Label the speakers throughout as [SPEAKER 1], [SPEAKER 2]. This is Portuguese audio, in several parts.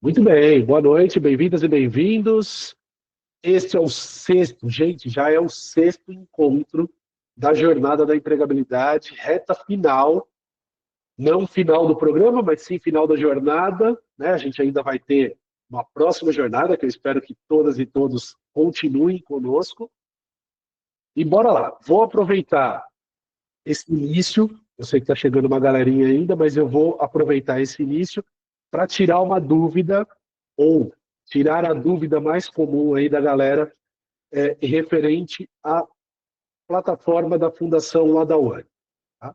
[SPEAKER 1] Muito bem, boa noite, bem-vindas e bem-vindos. Este é o sexto, gente, já é o sexto encontro da Jornada da Empregabilidade, reta final, não final do programa, mas sim final da jornada, né? A gente ainda vai ter uma próxima jornada, que eu espero que todas e todos continuem conosco. E bora lá, vou aproveitar esse início, eu sei que está chegando uma galerinha ainda, mas eu vou aproveitar esse início para tirar uma dúvida, ou tirar a dúvida mais comum aí da galera, referente à plataforma da Fundação Adawan. Tá?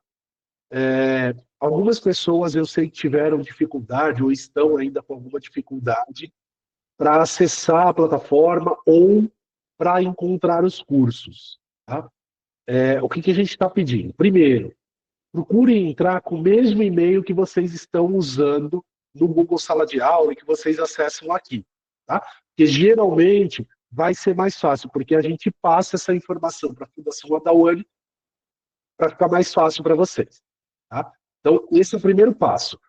[SPEAKER 1] Algumas pessoas eu sei que tiveram dificuldade, ou estão ainda com alguma dificuldade, para acessar a plataforma ou para encontrar os cursos. Tá? O que a gente está pedindo? Primeiro, procurem entrar com o mesmo e-mail que vocês estão usando no Google Sala de Aula e que vocês acessam aqui. Tá? Porque geralmente vai ser mais fácil, porque a gente passa essa informação para a Fundação Adawan para ficar mais fácil para vocês. Tá? Então, esse é o primeiro passo.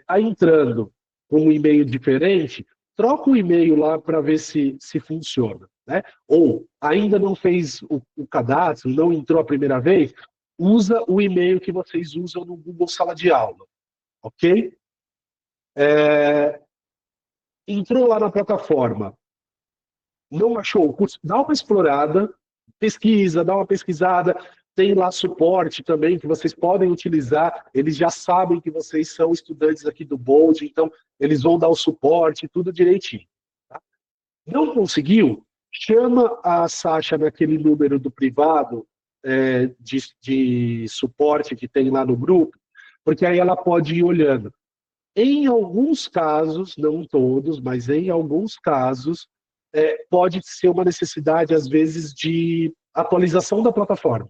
[SPEAKER 1] Tá entrando com um e-mail diferente, troca o e-mail lá para ver se funciona. Né? Ou ainda não fez o cadastro, não entrou a primeira vez, usa o e-mail que vocês usam no Google Sala de Aula. Ok? Entrou lá na plataforma, não achou o curso, dá uma explorada, pesquisa, dá uma pesquisada, tem lá suporte também que vocês podem utilizar, eles já sabem que vocês são estudantes aqui do Bold, então eles vão dar o suporte, tudo direitinho. Tá? Não conseguiu? Chama a Sasha naquele número do privado de suporte que tem lá no grupo, porque aí ela pode ir olhando. Em alguns casos, não todos, mas em alguns casos, pode ser uma necessidade, às vezes, de atualização da plataforma.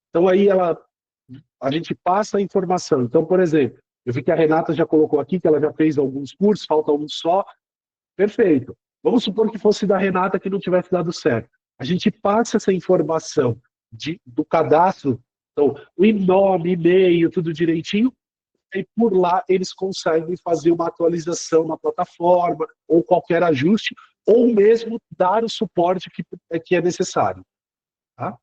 [SPEAKER 1] Então, aí a gente passa a informação. Então, por exemplo, eu vi que a Renata já colocou aqui que ela já fez alguns cursos, falta um só. Perfeito. Vamos supor que fosse da Renata que não tivesse dado certo. A gente passa essa informação do cadastro, então, o nome, e-mail, tudo direitinho, e por lá eles conseguem fazer uma atualização na plataforma, ou qualquer ajuste, ou mesmo dar o suporte que é necessário. Tá?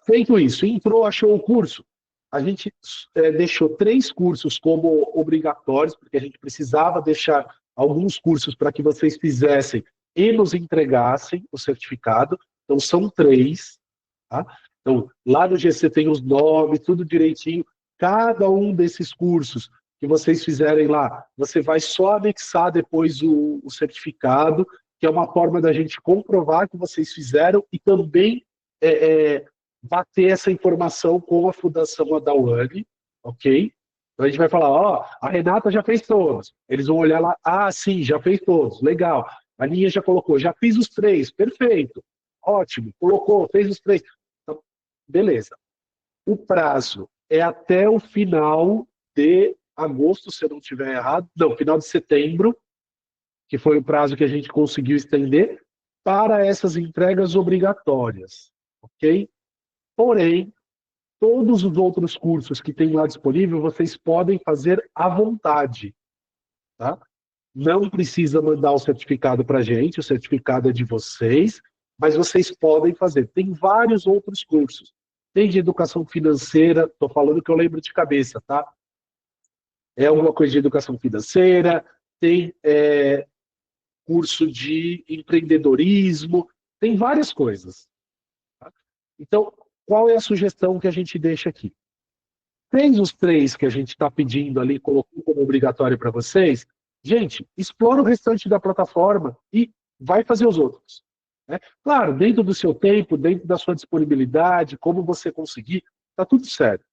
[SPEAKER 1] Feito isso, entrou, achou o curso, a gente deixou 3 cursos como obrigatórios, porque a gente precisava deixar alguns cursos para que vocês fizessem e nos entregassem o certificado. Então, são 3. Tá? Então, lá no GC tem os nomes, tudo direitinho. Cada um desses cursos que vocês fizerem lá, você vai só anexar depois o certificado, que é uma forma da gente comprovar que vocês fizeram e também bater essa informação com a Fundação Adawan, ok? Então a gente vai falar, ó, a Renata já fez todos. Eles vão olhar lá, ah, sim, já fez todos, legal. A Ninha já colocou, já fiz os 3, perfeito, ótimo, colocou, fez os 3. Então, beleza. O prazo é até o final de agosto, se eu não estiver errado, não, final de setembro, que foi o prazo que a gente conseguiu estender, para essas entregas obrigatórias, ok? Porém, todos os outros cursos que tem lá disponível, vocês podem fazer à vontade. Tá? Não precisa mandar o certificado para a gente, o certificado é de vocês, mas vocês podem fazer. Tem vários outros cursos. Tem de educação financeira, estou falando que eu lembro de cabeça, tá? É alguma coisa de educação financeira, tem curso de empreendedorismo, tem várias coisas. Tá? Então, qual é a sugestão que a gente deixa aqui? Fez os 3 que a gente está pedindo ali, colocou como obrigatório para vocês, gente, explora o restante da plataforma e vai fazer os outros. Né? Claro, dentro do seu tempo, dentro da sua disponibilidade, como você conseguir, está tudo certo.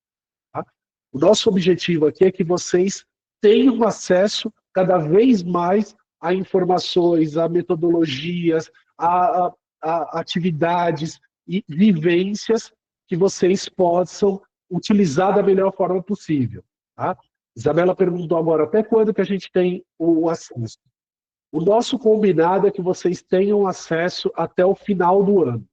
[SPEAKER 1] Tá? O nosso objetivo aqui é que vocês tenham acesso cada vez mais a informações, a metodologias, a atividades e vivências que vocês possam utilizar da melhor forma possível. Tá? Isabela perguntou agora, até quando que a gente tem o acesso? O nosso combinado é que vocês tenham acesso até o final do ano.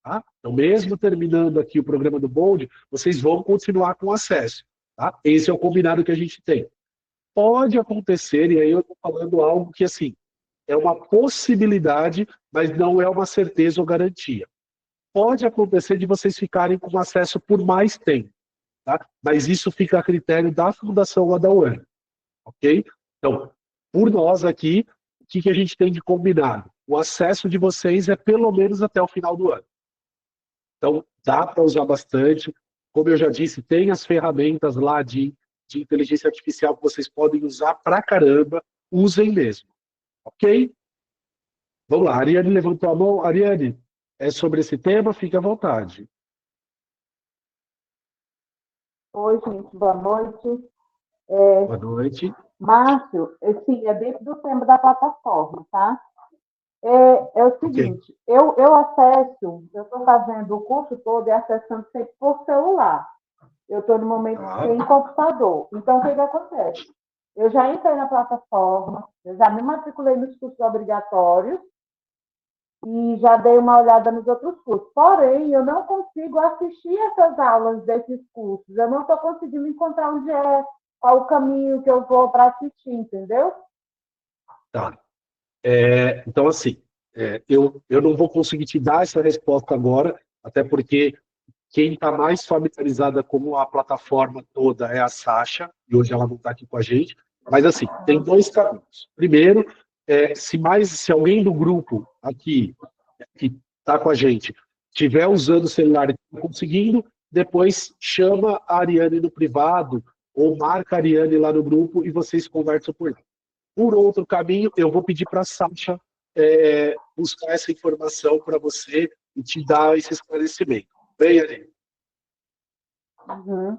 [SPEAKER 1] Tá? Então, mesmo terminando aqui o programa do Bold, vocês vão continuar com acesso. Tá? Esse é o combinado que a gente tem. pode acontecer, e aí eu estou falando algo que, assim, é uma possibilidade, mas não é uma certeza ou garantia. Pode acontecer de vocês ficarem com acesso por mais tempo, tá? Mas isso fica a critério da Fundação Adawan, ok? Então, por nós aqui, o que a gente tem de combinado? O acesso de vocês é pelo menos até o final do ano. Então, dá para usar bastante. Como eu já disse, tem as ferramentas lá de inteligência artificial que vocês podem usar pra caramba. Usem mesmo, ok? Vamos lá, a Ariane levantou a mão. Ariane, é sobre esse tema? Fique à vontade.
[SPEAKER 2] Oi, gente, boa noite.
[SPEAKER 1] Boa noite.
[SPEAKER 2] Márcio, sim, é dentro do tema da plataforma, tá? É o
[SPEAKER 1] Ok.
[SPEAKER 2] seguinte, eu acesso, eu estou fazendo o curso todo e acessando sempre por celular. Eu estou no momento
[SPEAKER 1] Tá.
[SPEAKER 2] sem computador. Então, o que acontece? Eu já entrei na plataforma, eu já me matriculei nos cursos obrigatórios e já dei uma olhada nos outros cursos. Porém, eu não consigo assistir essas aulas desses cursos. Eu não estou conseguindo encontrar onde é, qual o caminho que eu vou para assistir, entendeu?
[SPEAKER 1] Tá. Então, assim, eu não vou conseguir te dar essa resposta agora, até porque quem está mais familiarizada com a plataforma toda é a Sasha, e hoje ela não está aqui com a gente. Mas, assim, tem dois caminhos. Primeiro, se alguém do grupo aqui, que está com a gente, estiver usando o celular e estiver conseguindo, depois chama a Ariane no privado, ou marca a Ariane lá no grupo e vocês conversam por lá. Por outro caminho, eu vou pedir para a Sasha buscar essa informação para você e te dar esse esclarecimento. Bem, Ariane?
[SPEAKER 2] Uhum.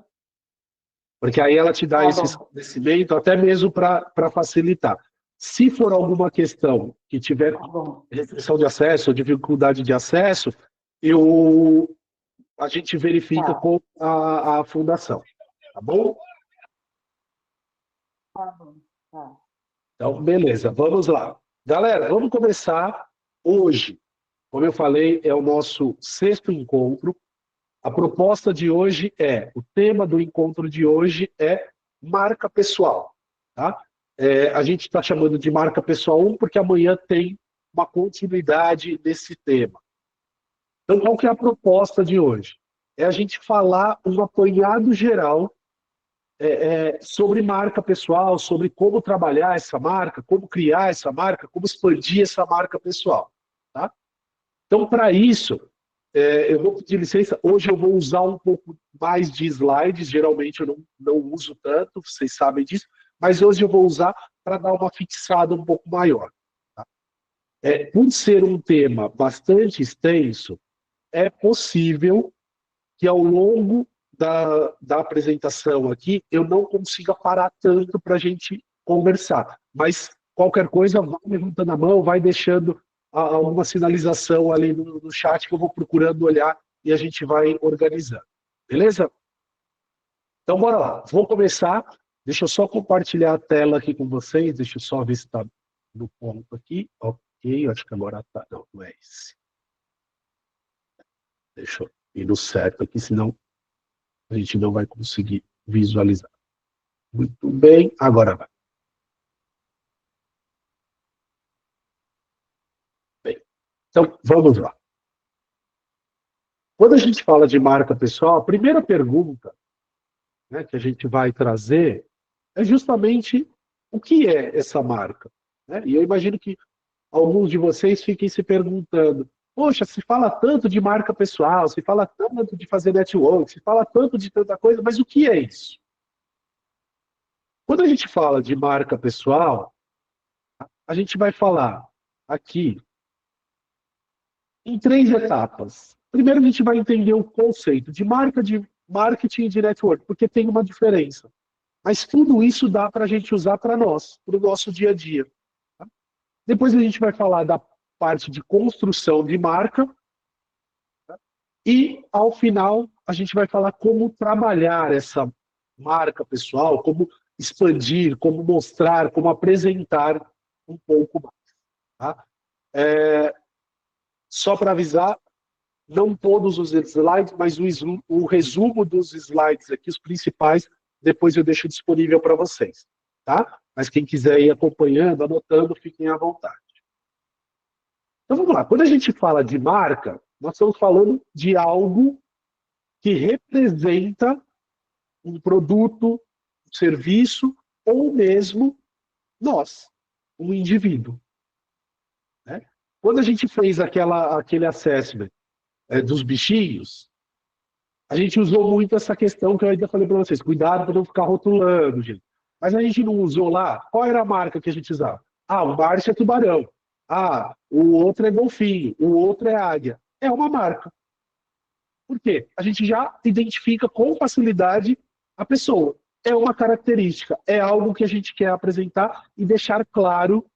[SPEAKER 1] Porque aí ela te dá
[SPEAKER 2] Tá
[SPEAKER 1] esse
[SPEAKER 2] bom.
[SPEAKER 1] esclarecimento, até mesmo para facilitar. Se for alguma questão que tiver
[SPEAKER 2] Tá bom.
[SPEAKER 1] restrição de acesso ou dificuldade de acesso, a gente verifica
[SPEAKER 2] Tá.
[SPEAKER 1] com a fundação. Tá bom?
[SPEAKER 2] Tá bom. Tá.
[SPEAKER 1] Então, beleza, vamos lá. Galera, vamos começar hoje. Como eu falei, é o nosso sexto encontro. A proposta de hoje o tema do encontro de hoje é marca pessoal. Tá? A gente está chamando de marca pessoal 1 porque amanhã tem uma continuidade desse tema. Então, qual que é a proposta de hoje? É a gente falar um apanhado geral sobre marca pessoal, sobre como trabalhar essa marca, como criar essa marca, como expandir essa marca pessoal. Tá? Então, para isso, eu vou pedir licença. Hoje eu vou usar um pouco mais de slides. Geralmente eu não uso tanto, vocês sabem disso. Mas hoje eu vou usar para dar uma fixada um pouco maior. Tá? Por ser um tema bastante extenso, é possível que ao longo da apresentação aqui eu não consiga parar tanto para a gente conversar. Mas qualquer coisa, vai levantando a mão, vai deixando alguma sinalização ali no chat que eu vou procurando olhar e a gente vai organizando. Beleza? Então, bora lá. Vou começar. Deixa eu só compartilhar a tela aqui com vocês. Deixa eu só ver se está no ponto aqui. Ok, acho que agora está. Não, não é esse. Deixa eu ir no certo aqui, senão a gente não vai conseguir visualizar. Muito bem, agora vai. Bem, então, vamos lá. Quando a gente fala de marca pessoal, a primeira pergunta, né, que a gente vai trazer é justamente o que é essa marca. Né? E eu imagino que alguns de vocês fiquem se perguntando: poxa, se fala tanto de marca pessoal, se fala tanto de fazer network, se fala tanto de tanta coisa, mas o que é isso? Quando a gente fala de marca pessoal, a gente vai falar aqui em três etapas. Primeiro, a gente vai entender o conceito de marca, de marketing e de network, porque tem uma diferença. Mas tudo isso dá para a gente usar para nós, para o nosso dia a dia. Tá? Depois a gente vai falar da parte de construção de marca. Tá? E, ao final, a gente vai falar como trabalhar essa marca pessoal, como expandir, como mostrar, como apresentar um pouco mais. Tá? Só para avisar, não todos os slides, mas o resumo dos slides aqui, os principais, depois eu deixo disponível para vocês. tá? Mas quem quiser ir acompanhando, anotando, fiquem à vontade. Então vamos lá. Quando a gente fala de marca, nós estamos falando de algo que representa um produto, um serviço, ou mesmo nós, um indivíduo. Né? Quando a gente fez aquele assessment dos bichinhos, a gente usou muito essa questão que eu ainda falei para vocês. Cuidado para não ficar rotulando, gente. Mas a gente não usou lá. Qual era a marca que a gente usava? Ah, o Márcio é tubarão. Ah, o outro é golfinho. O outro é águia. É uma marca. Por quê? A gente já identifica com facilidade a pessoa. É uma característica. É algo que a gente quer apresentar e deixar claro,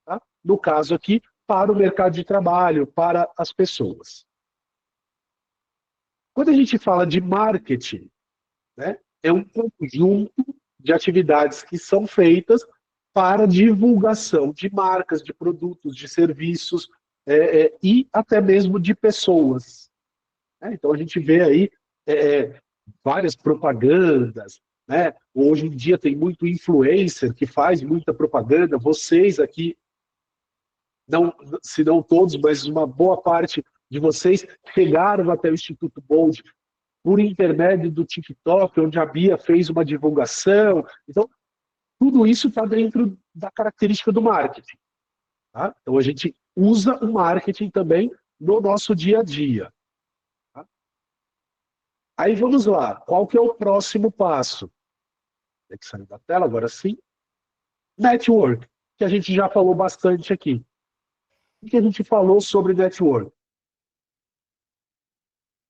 [SPEAKER 1] tá? No caso aqui, para o mercado de trabalho, para as pessoas. Quando a gente fala de marketing, né, é um conjunto de atividades que são feitas para divulgação de marcas, de produtos, de serviços e até mesmo de pessoas. Então a gente vê aí várias propagandas, né? Hoje em dia tem muito influencer que faz muita propaganda. Vocês aqui, não, se não todos, mas uma boa parte de vocês chegaram até o Instituto Bold por intermédio do TikTok, onde a Bia fez uma divulgação. Então, tudo isso está dentro da característica do marketing. Tá? Então, a gente usa o marketing também no nosso dia a dia. Tá? Aí, vamos lá. Qual que é o próximo passo? Tem que sair da tela, agora sim. Network, que a gente já falou bastante aqui. O que a gente falou sobre network?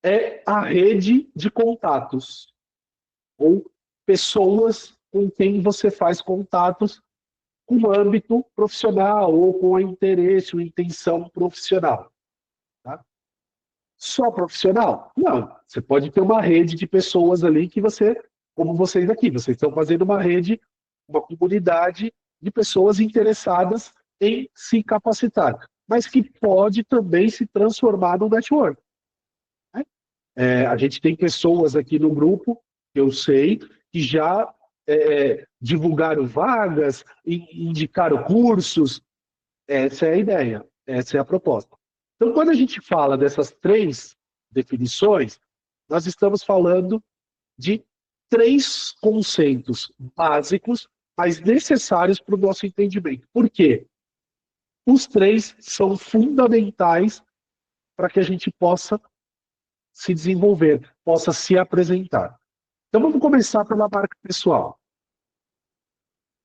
[SPEAKER 1] É a rede de contatos, ou pessoas com quem você faz contatos com o âmbito profissional ou com o interesse ou intenção profissional. Tá? Só profissional? Não. Você pode ter uma rede de pessoas ali que você, como vocês aqui, vocês estão fazendo uma rede, uma comunidade de pessoas interessadas em se capacitar, mas que pode também se transformar num network. Né? A gente tem pessoas aqui no grupo, que eu sei, que já divulgaram vagas, indicaram cursos. Essa é a ideia, essa é a proposta. Então, quando a gente fala dessas três definições, nós estamos falando de três conceitos básicos, mas necessários para o nosso entendimento. Por quê? Os três são fundamentais para que a gente possa se desenvolver, possa se apresentar. Então, vamos começar pela marca pessoal.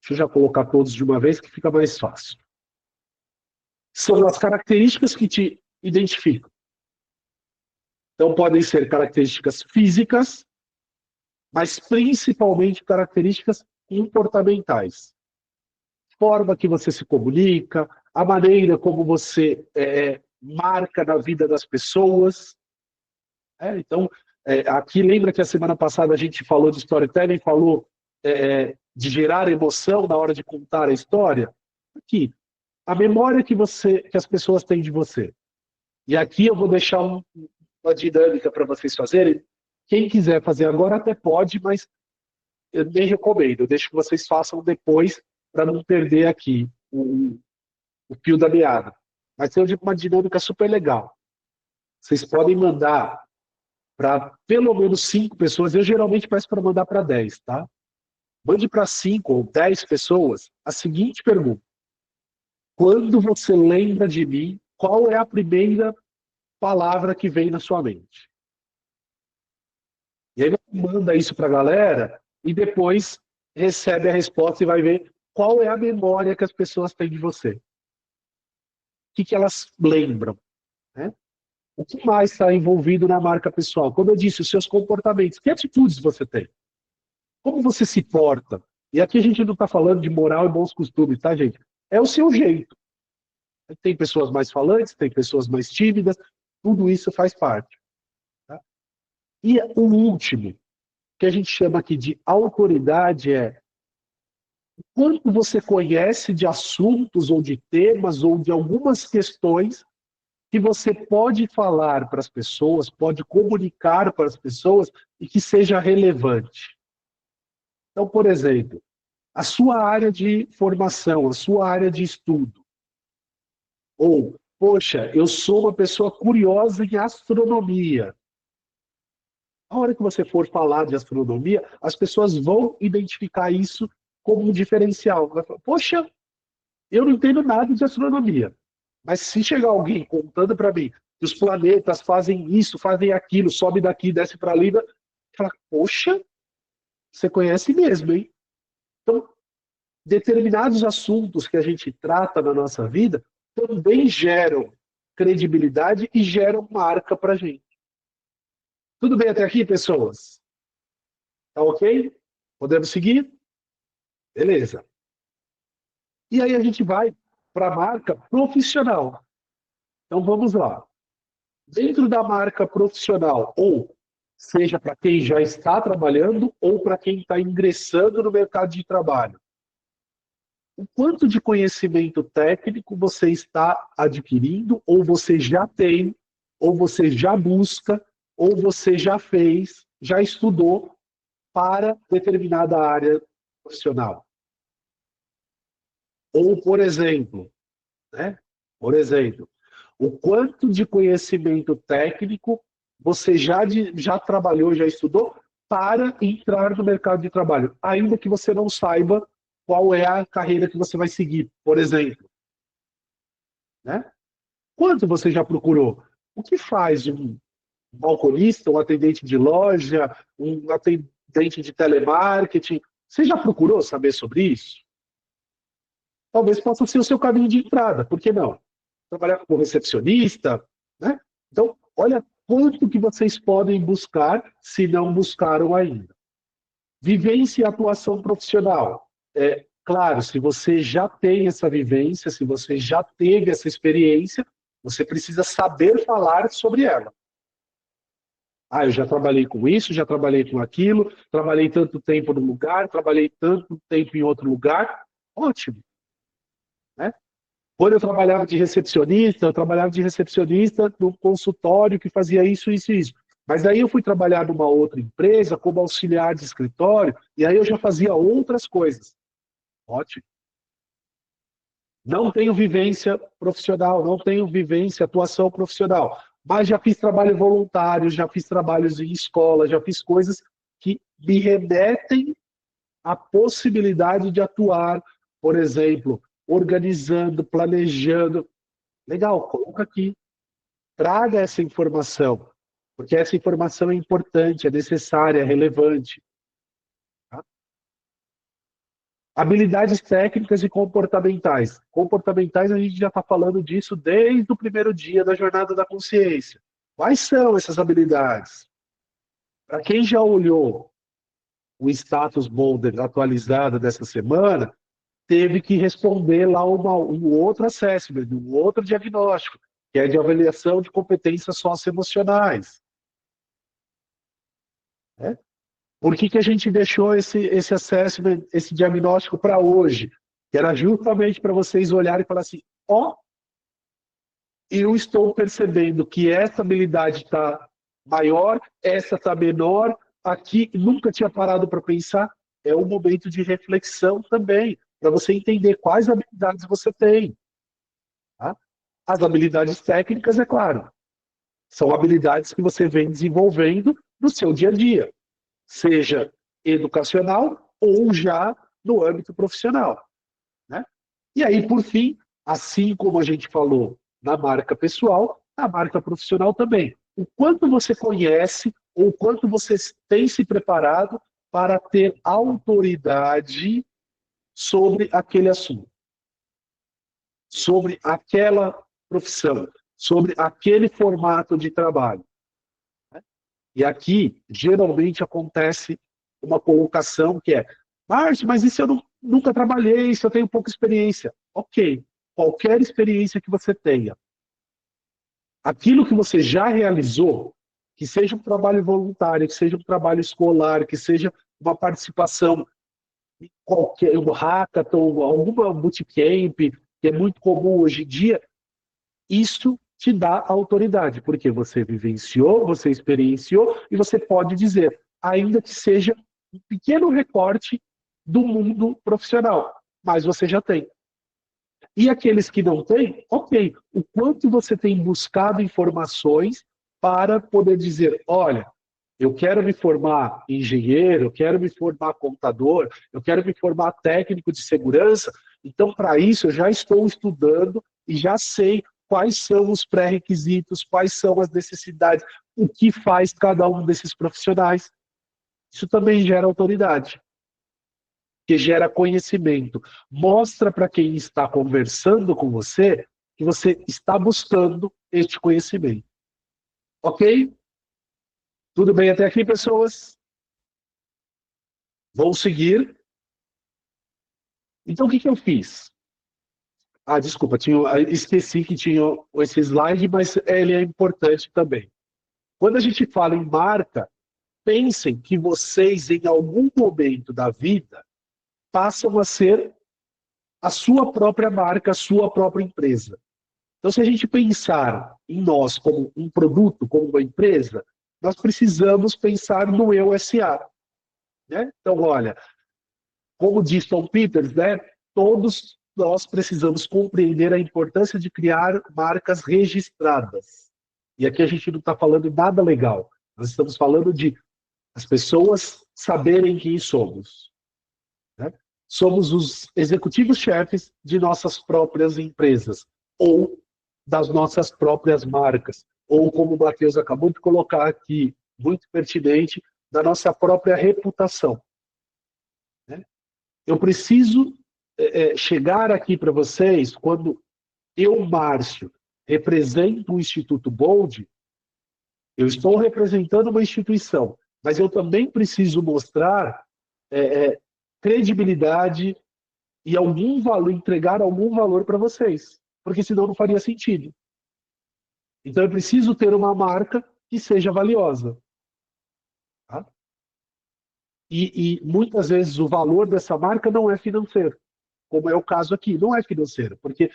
[SPEAKER 1] Deixa eu já colocar todos de uma vez, que fica mais fácil. São as características que te identificam. Então, podem ser características físicas, mas principalmente características comportamentais. Forma que você se comunica, a maneira como você marca na vida das pessoas. Então, aqui lembra que a semana passada a gente falou de storytelling, falou de gerar emoção na hora de contar a história? Aqui, a memória que as pessoas têm de você. E aqui eu vou deixar uma dinâmica para vocês fazerem. Quem quiser fazer agora até pode, mas eu nem recomendo. Eu deixo que vocês façam depois para não perder aqui o fio da meada. Mas tem uma dinâmica super legal. Vocês podem mandar para pelo menos 5 pessoas. Eu geralmente peço para mandar para 10, tá? Mande para 5 ou 10 pessoas a seguinte pergunta. Quando você lembra de mim, qual é a primeira palavra que vem na sua mente? E aí você manda isso para a galera e depois recebe a resposta e vai ver qual é a memória que as pessoas têm de você. O que elas lembram? Né? O que mais está envolvido na marca pessoal? Como eu disse, os seus comportamentos. Que atitudes você tem? Como você se porta? E aqui a gente não está falando de moral e bons costumes, tá, gente? É o seu jeito. Tem pessoas mais falantes, tem pessoas mais tímidas, tudo isso faz parte. Tá? E o último, que a gente chama aqui de autoridade, é o quanto você conhece de assuntos ou de temas ou de algumas questões que você pode falar para as pessoas, pode comunicar para as pessoas e que seja relevante. Então, por exemplo, a sua área de formação, a sua área de estudo. Ou, poxa, eu sou uma pessoa curiosa em astronomia. A hora que você for falar de astronomia, as pessoas vão identificar isso como um diferencial. Vai falar, poxa, eu não entendo nada de astronomia. Mas se chegar alguém contando para mim que os planetas fazem isso, fazem aquilo, sobe daqui, desce para ali, fala, poxa, você conhece mesmo, hein? Então, determinados assuntos que a gente trata na nossa vida também geram credibilidade e geram marca para a gente. Tudo bem até aqui, pessoas? Tá ok? Podemos seguir? Beleza. E aí a gente vai para a marca profissional. Então vamos lá. Dentro da marca profissional, ou seja para quem já está trabalhando ou para quem está ingressando no mercado de trabalho, o quanto de conhecimento técnico você está adquirindo, ou você já tem, ou você já busca, ou você já fez, já estudou para determinada área profissional. Ou, por exemplo, o quanto de conhecimento técnico você já trabalhou, já estudou para entrar no mercado de trabalho, ainda que você não saiba qual é a carreira que você vai seguir, por exemplo. Né? Quanto você já procurou? O que faz um balconista, um atendente de loja, um atendente de telemarketing? Você já procurou saber sobre isso? Talvez possa ser o seu caminho de entrada, por que não? Trabalhar como recepcionista, né? Então, olha quanto que vocês podem buscar se não buscaram ainda. Vivência e atuação profissional. Claro, se você já tem essa vivência, se você já teve essa experiência, você precisa saber falar sobre ela. Eu já trabalhei com isso, já trabalhei com aquilo, trabalhei tanto tempo num lugar, trabalhei tanto tempo em outro lugar. Ótimo. Né? Quando eu trabalhava de recepcionista, num consultório que fazia isso, isso e isso. Mas aí eu fui trabalhar numa outra empresa como auxiliar de escritório, e aí eu já fazia outras coisas. Ótimo. Não tenho vivência profissional, não tenho vivência, atuação profissional, mas já fiz trabalho voluntário, já fiz trabalhos em escola, já fiz coisas que me remetem à possibilidade de atuar, por exemplo, organizando, planejando. Legal, coloca aqui. Traga essa informação, porque essa informação é importante, é necessária, é relevante. Tá? Habilidades técnicas e comportamentais. Comportamentais, a gente já está falando disso desde o primeiro dia da jornada da consciência. Quais são essas habilidades? Para quem já olhou o status Boulder atualizado dessa semana, teve que responder lá um outro assessment, um outro diagnóstico, que é de avaliação de competências socioemocionais. Né? Por que a gente deixou esse assessment, esse diagnóstico para hoje? Que era justamente para vocês olharem e falar assim, eu estou percebendo que essa habilidade está maior, essa está menor, aqui nunca tinha parado para pensar. É um momento de reflexão também, para você entender quais habilidades você tem. Tá? As habilidades técnicas, é claro, são habilidades que você vem desenvolvendo no seu dia a dia, seja educacional ou já no âmbito profissional. Né? E aí, por fim, assim como a gente falou na marca pessoal, na marca profissional também. O quanto você conhece ou o quanto você tem se preparado para ter autoridade sobre aquele assunto, sobre aquela profissão, sobre aquele formato de trabalho. E aqui, geralmente, acontece uma colocação que é, Márcio, mas isso eu nunca trabalhei, isso eu tenho pouca experiência. Ok, qualquer experiência que você tenha, aquilo que você já realizou, que seja um trabalho voluntário, que seja um trabalho escolar, que seja uma participação em qualquer um hackathon, alguma bootcamp, que é muito comum hoje em dia, isso te dá autoridade, porque você vivenciou, você experienciou, e você pode dizer, ainda que seja um pequeno recorte do mundo profissional, mas você já tem. E aqueles que não têm, ok. O quanto você tem buscado informações para poder dizer, olha, eu quero me formar engenheiro, eu quero me formar contador, eu quero me formar técnico de segurança. Então, para isso, eu já estou estudando e já sei quais são os pré-requisitos, quais são as necessidades, o que faz cada um desses profissionais. Isso também gera autoridade, que gera conhecimento. Mostra para quem está conversando com você que você está buscando este conhecimento. Ok? Tudo bem até aqui, pessoas? Vou seguir. Então, o que eu fiz? Ah, desculpa, esqueci que tinha esse slide, mas ele é importante também. Quando a gente fala em marca, pensem que vocês, em algum momento da vida, passam a ser a sua própria marca, a sua própria empresa. Então, se a gente pensar em nós como um produto, como uma empresa, nós precisamos pensar no eu SA. Né? Então, olha, como diz Tom Peters, né, todos nós precisamos compreender a importância de criar marcas registradas. E aqui a gente não está falando de nada legal. Nós estamos falando de as pessoas saberem quem somos. Né? Somos os executivos-chefes de nossas próprias empresas, ou das nossas próprias marcas, ou como o Matheus acabou de colocar aqui, muito pertinente, da nossa própria reputação. Né? Eu preciso chegar aqui para vocês, quando eu, Márcio, represento o Instituto Bold, eu estou representando uma instituição, mas eu também preciso mostrar credibilidade e algum valor, entregar algum valor para vocês, porque senão não faria sentido. Então eu preciso ter uma marca que seja valiosa. Tá? E muitas vezes o valor dessa marca não é financeiro, como é o caso aqui, não é financeiro, porque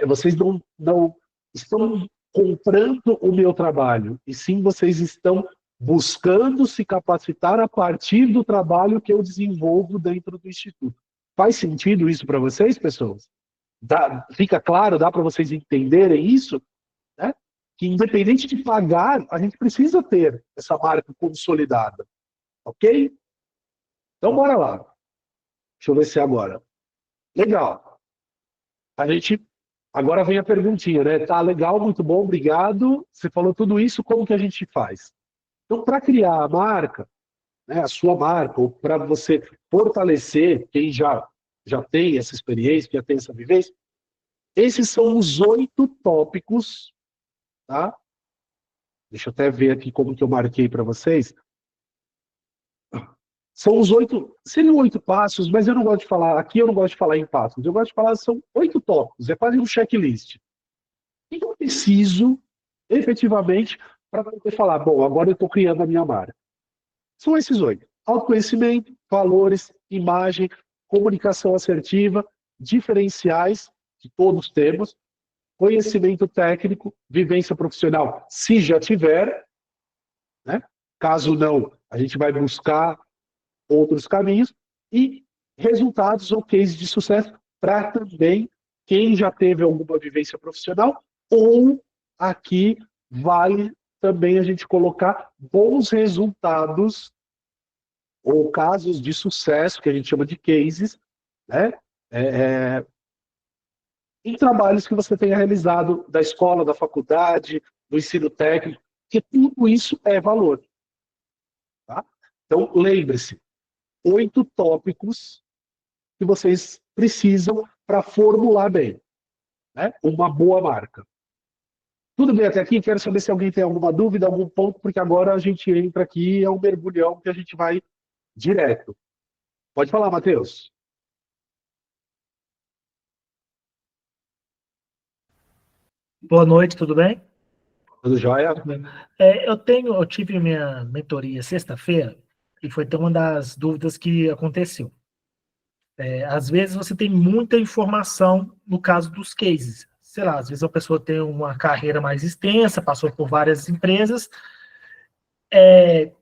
[SPEAKER 1] vocês não estão comprando o meu trabalho, e sim vocês estão buscando se capacitar a partir do trabalho que eu desenvolvo dentro do Instituto. Faz sentido isso para vocês, pessoas? Fica claro? Dá para vocês entenderem isso? Né? Que independente de pagar, a gente precisa ter essa marca consolidada. Ok? Então, bora lá. Deixa eu ver se é agora. Legal. A gente... Agora vem a perguntinha, né? Tá legal, muito bom, obrigado. Você falou tudo isso, como que a gente faz? Então, para criar a marca, né, a sua marca, ou para você fortalecer quem já tem essa experiência, que já tem essa vivência, esses são os 8 tópicos, tá? Deixa eu até ver aqui como que eu marquei para vocês. São os 8, seriam 8 passos, mas eu não gosto de falar, aqui eu não gosto de falar em passos, eu gosto de falar, são 8 tópicos, é quase um checklist. O que eu preciso, efetivamente, para poder falar, bom, agora eu estou criando a minha marca? São esses 8. Autoconhecimento, valores, imagem, comunicação assertiva, diferenciais, que todos temos, conhecimento técnico, vivência profissional, se já tiver, né? Caso não, a gente vai buscar outros caminhos, e resultados ou cases de sucesso para também quem já teve alguma vivência profissional, ou aqui vale também a gente colocar bons resultados ou casos de sucesso, que a gente chama de cases, né? Em trabalhos que você tenha realizado da escola, da faculdade, do ensino técnico, que tudo isso é valor. Tá? Então, lembre-se, 8 tópicos que vocês precisam para formular bem, né? Uma boa marca. Tudo bem até aqui? Quero saber se alguém tem alguma dúvida, algum ponto, porque agora a gente entra aqui, é um mergulhão que a gente vai direto. Pode falar, Matheus.
[SPEAKER 3] Boa noite, tudo bem?
[SPEAKER 1] Tudo jóia?
[SPEAKER 3] Eu tive minha mentoria sexta-feira e foi até uma das dúvidas que aconteceu. Às vezes você tem muita informação no caso dos cases. Sei lá, às vezes a pessoa tem uma carreira mais extensa, passou por várias empresas.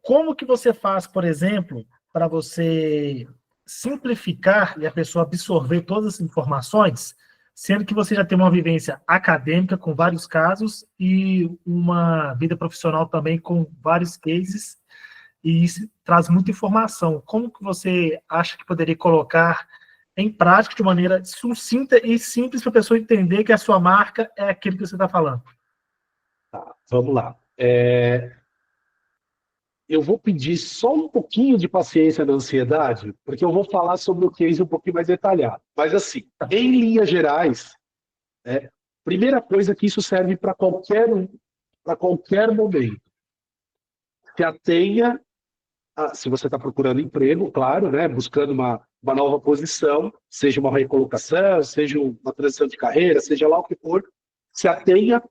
[SPEAKER 3] Como que você faz, por exemplo, para você simplificar e a pessoa absorver todas as informações, sendo que você já tem uma vivência acadêmica com vários casos e uma vida profissional também com vários cases, e isso traz muita informação. Como que você acha que poderia colocar em prática de maneira sucinta e simples para a pessoa entender que a sua marca é aquilo que você está falando?
[SPEAKER 1] Tá, vamos lá. Eu vou pedir só um pouquinho de paciência na ansiedade, porque eu vou falar sobre o case um pouquinho mais detalhado. Mas, assim, em linhas gerais, primeira coisa que isso serve para qualquer momento. Se atenha, se você está procurando emprego, claro, né, buscando uma nova posição, seja uma recolocação, seja uma transição de carreira, seja lá o que for, se atenha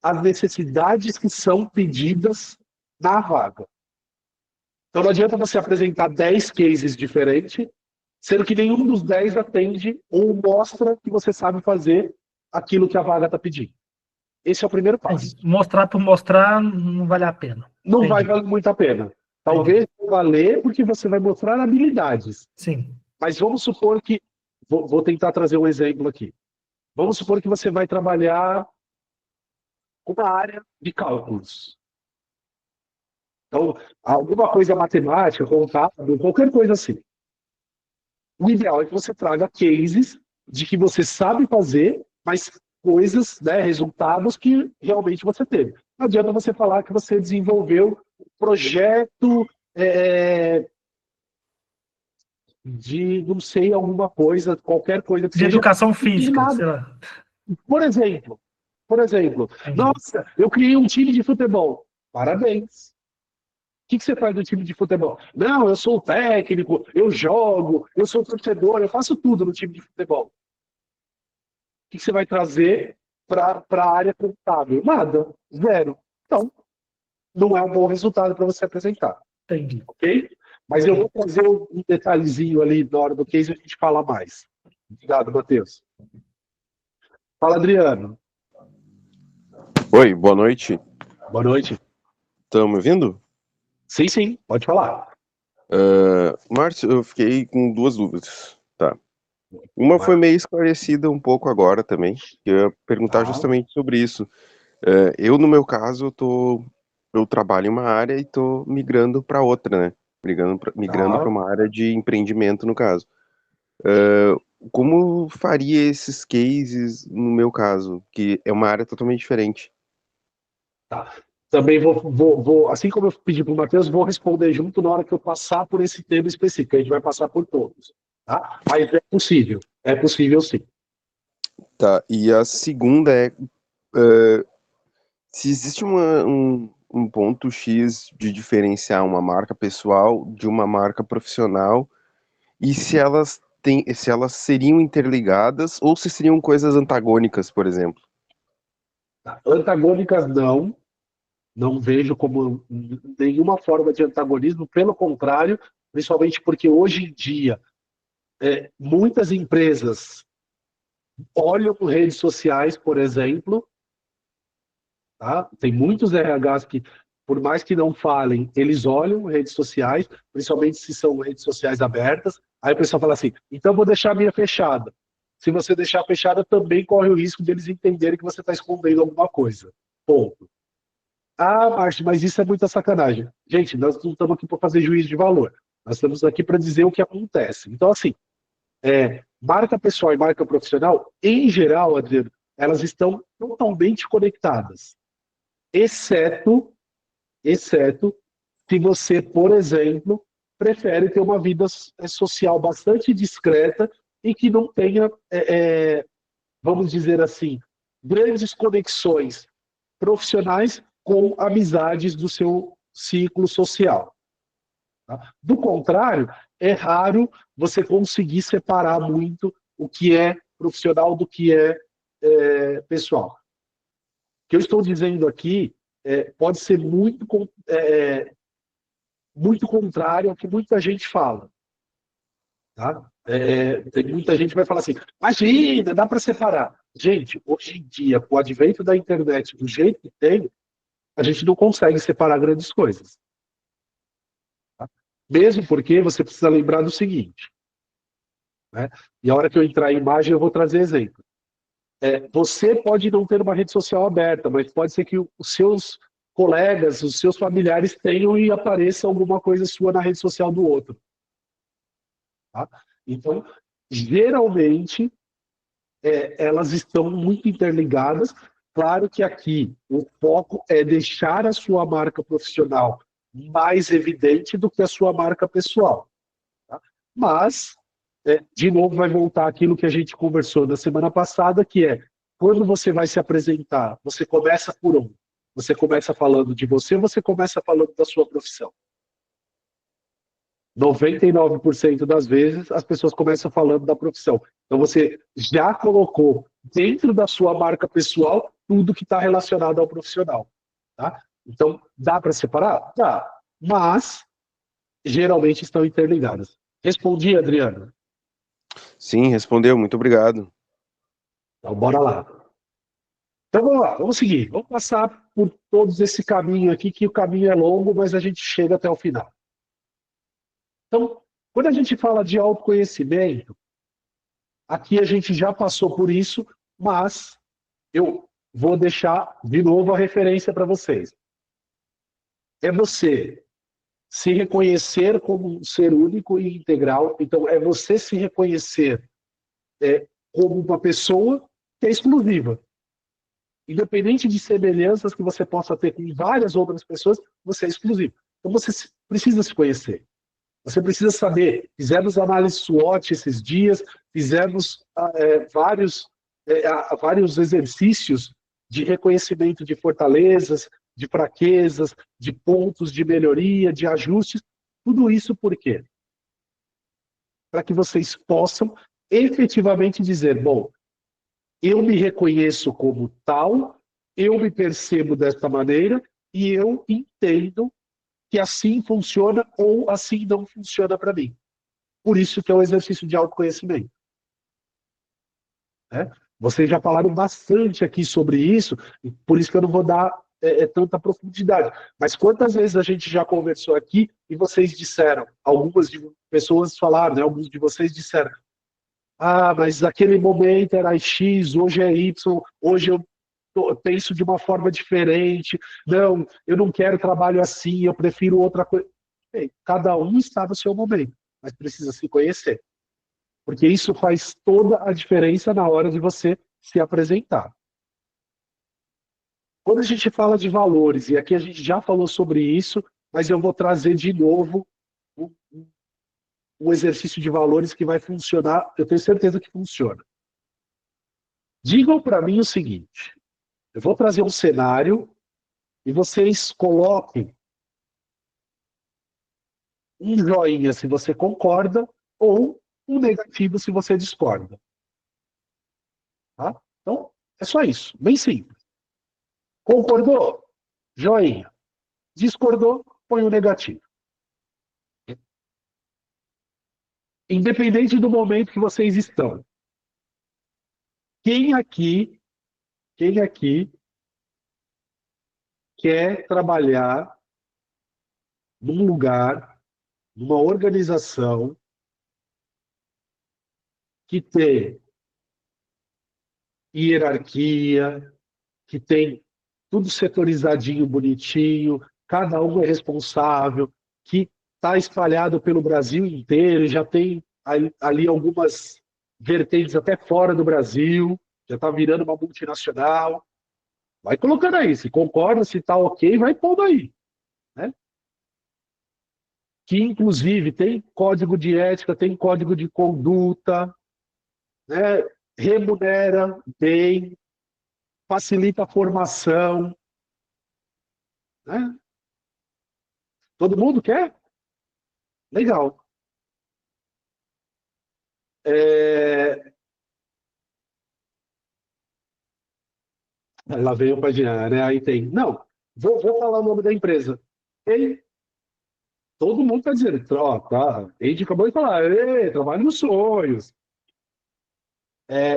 [SPEAKER 1] às necessidades que são pedidas na vaga. Então não adianta você apresentar 10 cases diferentes, sendo que nenhum dos 10 atende ou mostra que você sabe fazer aquilo que a vaga está pedindo. Esse é o primeiro passo.
[SPEAKER 3] Mostrar por mostrar não vale a pena.
[SPEAKER 1] Não vai valer muito a pena. Talvez valer porque você vai mostrar habilidades.
[SPEAKER 3] Sim.
[SPEAKER 1] Mas vamos supor que... Vou tentar trazer um exemplo aqui. Vamos supor que você vai trabalhar uma área de cálculos. Então, alguma coisa matemática, contábil, qualquer coisa assim. O ideal é que você traga cases de que você sabe fazer, mas coisas, né, resultados que realmente você teve. Não adianta você falar que você desenvolveu um projeto de, não sei, alguma coisa, qualquer coisa que
[SPEAKER 3] de
[SPEAKER 1] seja...
[SPEAKER 3] educação física, sei lá.
[SPEAKER 1] Por exemplo, nossa, eu criei um time de futebol. Parabéns. O que você faz no time de futebol? Não, eu sou técnico, eu jogo, eu sou torcedor, eu faço tudo no time de futebol. O que você vai trazer para a área contábil? Nada, zero. Então, não é um bom resultado para você apresentar.
[SPEAKER 3] Entendi.
[SPEAKER 1] Ok? Mas eu vou trazer um detalhezinho ali na hora do case e a gente fala mais. Obrigado, Matheus. Fala, Adriano.
[SPEAKER 4] Oi, boa noite.
[SPEAKER 1] Boa noite.
[SPEAKER 4] Estão me ouvindo?
[SPEAKER 1] Sim, pode falar.
[SPEAKER 4] Márcio, eu fiquei com duas dúvidas. Tá. Uma foi meio esclarecida um pouco agora também, que eu ia perguntar justamente sobre isso. Eu, no meu caso, eu trabalho em uma área e estou migrando para outra, né? Migrando para uma área de empreendimento, no caso. Como faria esses cases no meu caso, que é uma área totalmente diferente?
[SPEAKER 1] Tá. Também vou, assim como eu pedi para o Matheus, vou responder junto na hora que eu passar por esse tema específico. A gente vai passar por todos. Tá? Mas é possível sim.
[SPEAKER 4] Tá, e a segunda se existe um ponto X de diferenciar uma marca pessoal de uma marca profissional, e se elas seriam interligadas ou se seriam coisas antagônicas, por exemplo?
[SPEAKER 1] Tá. Antagônicas não vejo como nenhuma forma de antagonismo, pelo contrário, principalmente porque hoje em dia muitas empresas olham redes sociais, por exemplo, tá? Tem muitos RHs que, por mais que não falem, eles olham redes sociais, principalmente se são redes sociais abertas. Aí o pessoal fala assim, então vou deixar a minha fechada. Se você deixar fechada, também corre o risco deles entenderem que você está escondendo alguma coisa. Ponto. Ah, Márcio, mas isso é muita sacanagem. Gente, nós não estamos aqui para fazer juízo de valor. Nós estamos aqui para dizer o que acontece. Então, assim, marca pessoal e marca profissional, em geral, Adriano, elas estão totalmente conectadas. Exceto se você, por exemplo, prefere ter uma vida social bastante discreta e que não tenha, vamos dizer assim, grandes conexões profissionais com amizades do seu ciclo social. Tá? Do contrário, é raro você conseguir separar muito o que é profissional do que é pessoal. O que eu estou dizendo aqui pode ser muito contrário ao que muita gente fala. Tá? Tem muita gente que vai falar assim, imagina, dá para separar. Gente, hoje em dia, com o advento da internet do jeito que tem, a gente não consegue separar grandes coisas. Tá? Mesmo porque você precisa lembrar do seguinte, né? E a hora que eu entrar em imagem, eu vou trazer exemplo. Você pode não ter uma rede social aberta, mas pode ser que os seus colegas, os seus familiares tenham e apareça alguma coisa sua na rede social do outro. Tá? Então, geralmente, elas estão muito interligadas. Claro que aqui o foco é deixar a sua marca profissional mais evidente do que a sua marca pessoal. Tá? Mas, de novo, vai voltar aquilo que a gente conversou na semana passada, que é, quando você vai se apresentar, você começa por onde? Você começa falando de você começa falando da sua profissão. 99% das vezes as pessoas começam falando da profissão. Então você já colocou dentro da sua marca pessoal tudo que está relacionado ao profissional. Tá? Então, dá para separar? Dá. Mas, geralmente estão interligadas. Respondi, Adriano?
[SPEAKER 4] Sim, respondeu. Muito obrigado.
[SPEAKER 1] Então, bora lá. Então, vamos lá, vamos seguir. Vamos passar por todos esse caminho aqui, que o caminho é longo, mas a gente chega até o final. Então, quando a gente fala de autoconhecimento, aqui a gente já passou por isso, mas eu vou deixar de novo a referência para vocês. É você se reconhecer como um ser único e integral. Então, é você se reconhecer como uma pessoa que é exclusiva. Independente de semelhanças que você possa ter com várias outras pessoas, você é exclusivo. Então, você precisa se conhecer. Você precisa saber. Fizemos análise SWOT esses dias, fizemos vários exercícios de reconhecimento de fortalezas, de fraquezas, de pontos de melhoria, de ajustes. Tudo isso por quê? Para que vocês possam efetivamente dizer, bom, eu me reconheço como tal, eu me percebo desta maneira e eu entendo que assim funciona ou assim não funciona para mim. Por isso que é um exercício de autoconhecimento. Né? Vocês já falaram bastante aqui sobre isso, por isso que eu não vou dar tanta profundidade. Mas quantas vezes a gente já conversou aqui e vocês disseram, algumas pessoas falaram, né, alguns de vocês disseram, mas aquele momento era X, hoje é Y, hoje eu penso de uma forma diferente, não, eu não quero trabalho assim, eu prefiro outra coisa. Bem, cada um está no seu momento, mas precisa se conhecer. Porque isso faz toda a diferença na hora de você se apresentar. Quando a gente fala de valores, e aqui a gente já falou sobre isso, mas eu vou trazer de novo um exercício de valores que vai funcionar, eu tenho certeza que funciona. Digam para mim o seguinte, eu vou trazer um cenário e vocês coloquem um joinha se você concorda ou um negativo se você discorda. Tá? Então, é só isso, bem simples. Concordou? Joinha. Discordou? Põe o negativo. Independente do momento que vocês estão. Quem aqui quer trabalhar num lugar, numa organização que tem hierarquia, que tem tudo setorizadinho, bonitinho, cada um é responsável, que está espalhado pelo Brasil inteiro, já tem ali algumas vertentes até fora do Brasil, já está virando uma multinacional. Vai colocando aí, se concorda, se está ok, vai pondo aí. Né? Que, inclusive, tem código de ética, tem código de conduta, né? Remunera bem, facilita a formação. Né? Todo mundo quer? Legal. Lá veio o paginar, né? Aí tem. Não, vou falar o nome da empresa. E todo mundo está dizendo, ó, tá. A gente acabou de falar, trabalho nos sonhos.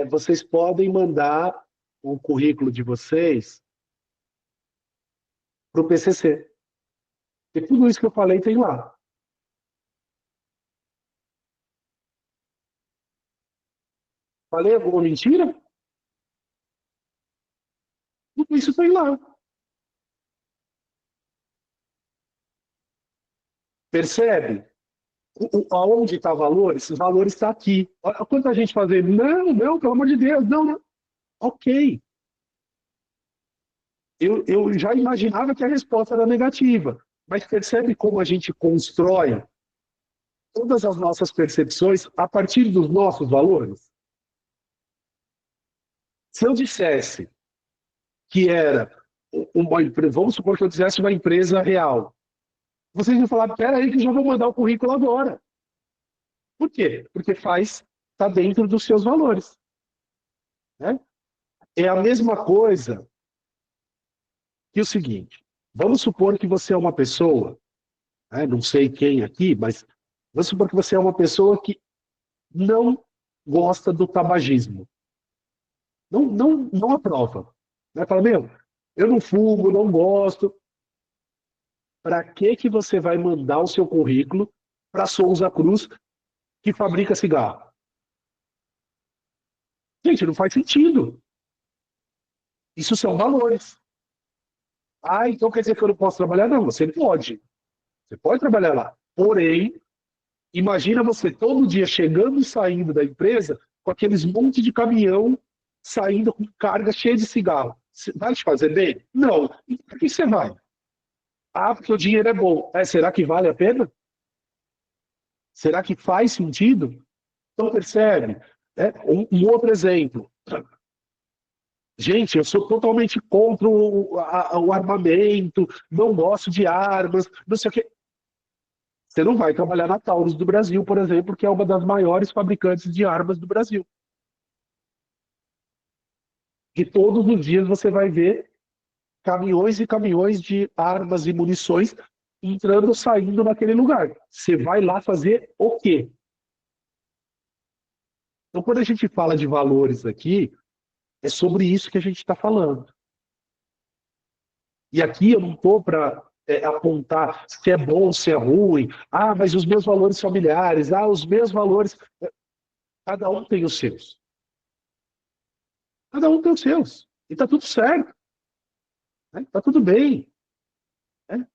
[SPEAKER 1] Vocês podem mandar o currículo de vocês para o PCC. E tudo isso que eu falei tem lá. Falei alguma mentira? Tudo isso tem lá. Percebe? Aonde está valor? Esses valores estão aqui. Olha quanta gente fazendo. Não, não, pelo amor de Deus, não, não. Ok. Eu já imaginava que a resposta era negativa. Mas percebe como a gente constrói todas as nossas percepções a partir dos nossos valores? Se eu dissesse que era uma empresa, vamos supor que eu dissesse uma empresa real, vocês iam falar, peraí que eu já vou mandar o currículo agora. Por quê? Porque está dentro dos seus valores. Né? É a mesma coisa que o seguinte, vamos supor que você é uma pessoa, né, não sei quem aqui, mas vamos supor que você é uma pessoa que não gosta do tabagismo. Não aprova. Né? Fala, meu, eu não fumo, não gosto. Para que você vai mandar o seu currículo para Souza Cruz, que fabrica cigarro? Gente, não faz sentido. Isso são valores. Ah, então quer dizer que eu não posso trabalhar? Não, você pode. Você pode trabalhar lá. Porém, imagina você todo dia chegando e saindo da empresa com aqueles monte de caminhão saindo com carga cheia de cigarro. Vai te fazer bem? Não. E por que você vai? Ah, porque o dinheiro é bom. Será que vale a pena? Será que faz sentido? Então percebe? Um outro exemplo. Gente, eu sou totalmente contra o armamento, não gosto de armas, não sei o quê. Você não vai trabalhar na Taurus do Brasil, por exemplo, que é uma das maiores fabricantes de armas do Brasil. E todos os dias você vai ver caminhões e caminhões de armas e munições entrando ou saindo naquele lugar. Você vai lá fazer o quê? Então, quando a gente fala de valores aqui, é sobre isso que a gente está falando. E aqui eu não estou para apontar se é bom, se é ruim. Ah, mas os meus valores familiares. Ah, os meus valores. Cada um tem os seus. Cada um tem os seus. E está tudo certo. Está tudo bem. Né?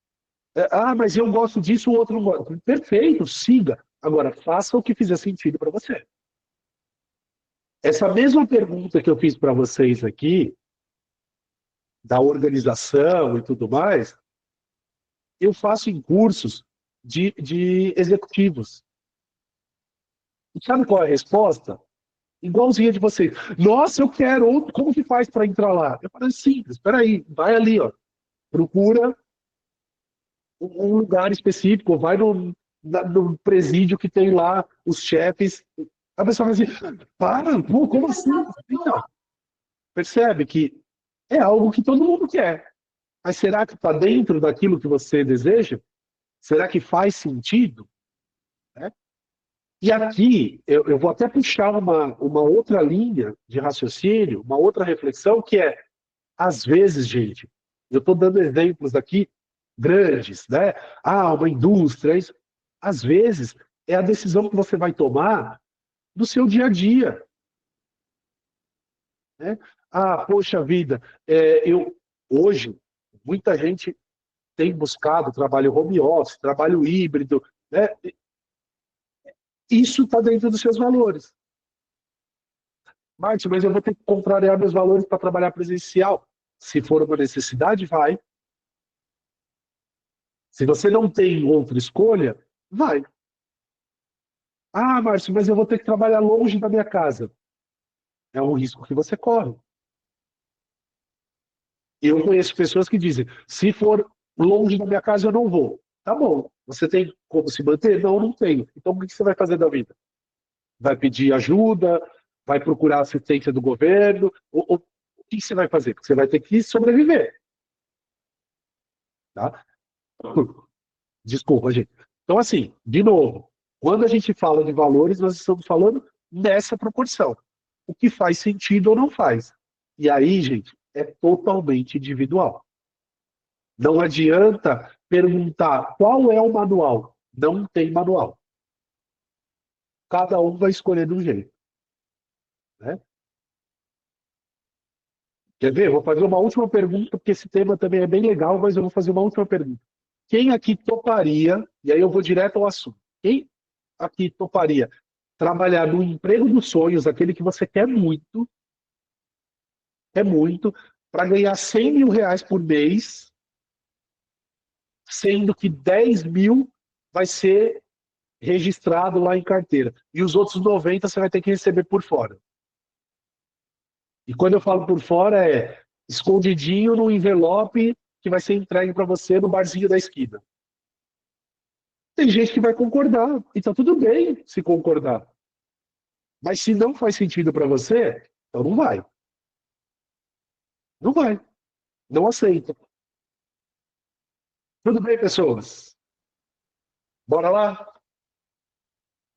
[SPEAKER 1] Ah, mas eu gosto disso, o outro não gosta. Perfeito, siga. Agora, faça o que fizer sentido para você. Essa mesma pergunta que eu fiz para vocês aqui, da organização e tudo mais, eu faço em cursos de executivos. E sabe qual é a resposta? Igualzinha de vocês. Nossa, eu quero. Como que faz para entrar lá? Eu falei, simples, espera aí, vai ali, ó. Procura um lugar específico, vai no presídio que tem lá os chefes. A pessoa vai assim, para, pô, como assim? Então, percebe que é algo que todo mundo quer. Mas será que está dentro daquilo que você deseja? Será que faz sentido? Né? E aqui, eu vou até puxar uma outra linha de raciocínio, uma outra reflexão, que é, às vezes, gente, eu estou dando exemplos aqui grandes, né? Ah, uma indústria, isso. Às vezes, é a decisão que você vai tomar no seu dia a dia. Né? Ah, poxa vida, hoje, muita gente tem buscado trabalho home office, trabalho híbrido, né? Isso está dentro dos seus valores. Márcio, mas eu vou ter que contrariar meus valores para trabalhar presencial. Se for uma necessidade, vai. Se você não tem outra escolha, vai. Ah, Márcio, mas eu vou ter que trabalhar longe da minha casa. É um risco que você corre. Eu conheço pessoas que dizem, se for longe da minha casa, eu não vou. Tá bom. Você tem como se manter? Não, não tenho. Então, o que você vai fazer da vida? Vai pedir ajuda? Vai procurar assistência do governo? O que você vai fazer? Porque você vai ter que sobreviver. Tá? Desculpa, gente. Então, assim, de novo, quando a gente fala de valores, nós estamos falando nessa proporção. O que faz sentido ou não faz. E aí, gente, é totalmente individual. Não adianta perguntar qual é o manual. Não tem manual. Cada um vai escolher de um jeito. né? Quer ver? Vou fazer uma última pergunta, porque esse tema também é bem legal, mas eu vou fazer uma última pergunta. Quem aqui toparia, e aí eu vou direto ao assunto, quem aqui toparia trabalhar no emprego dos sonhos, aquele que você quer muito, para ganhar 100 mil reais por mês, sendo que 10 mil vai ser registrado lá em carteira, e os outros 90 você vai ter que receber por fora. E quando eu falo por fora, é escondidinho no envelope que vai ser entregue para você no barzinho da esquina. Tem gente que vai concordar, e tá tudo bem se concordar. Mas se não faz sentido para você, então não vai. Não vai. Não aceita. Tudo bem, pessoas? Bora lá?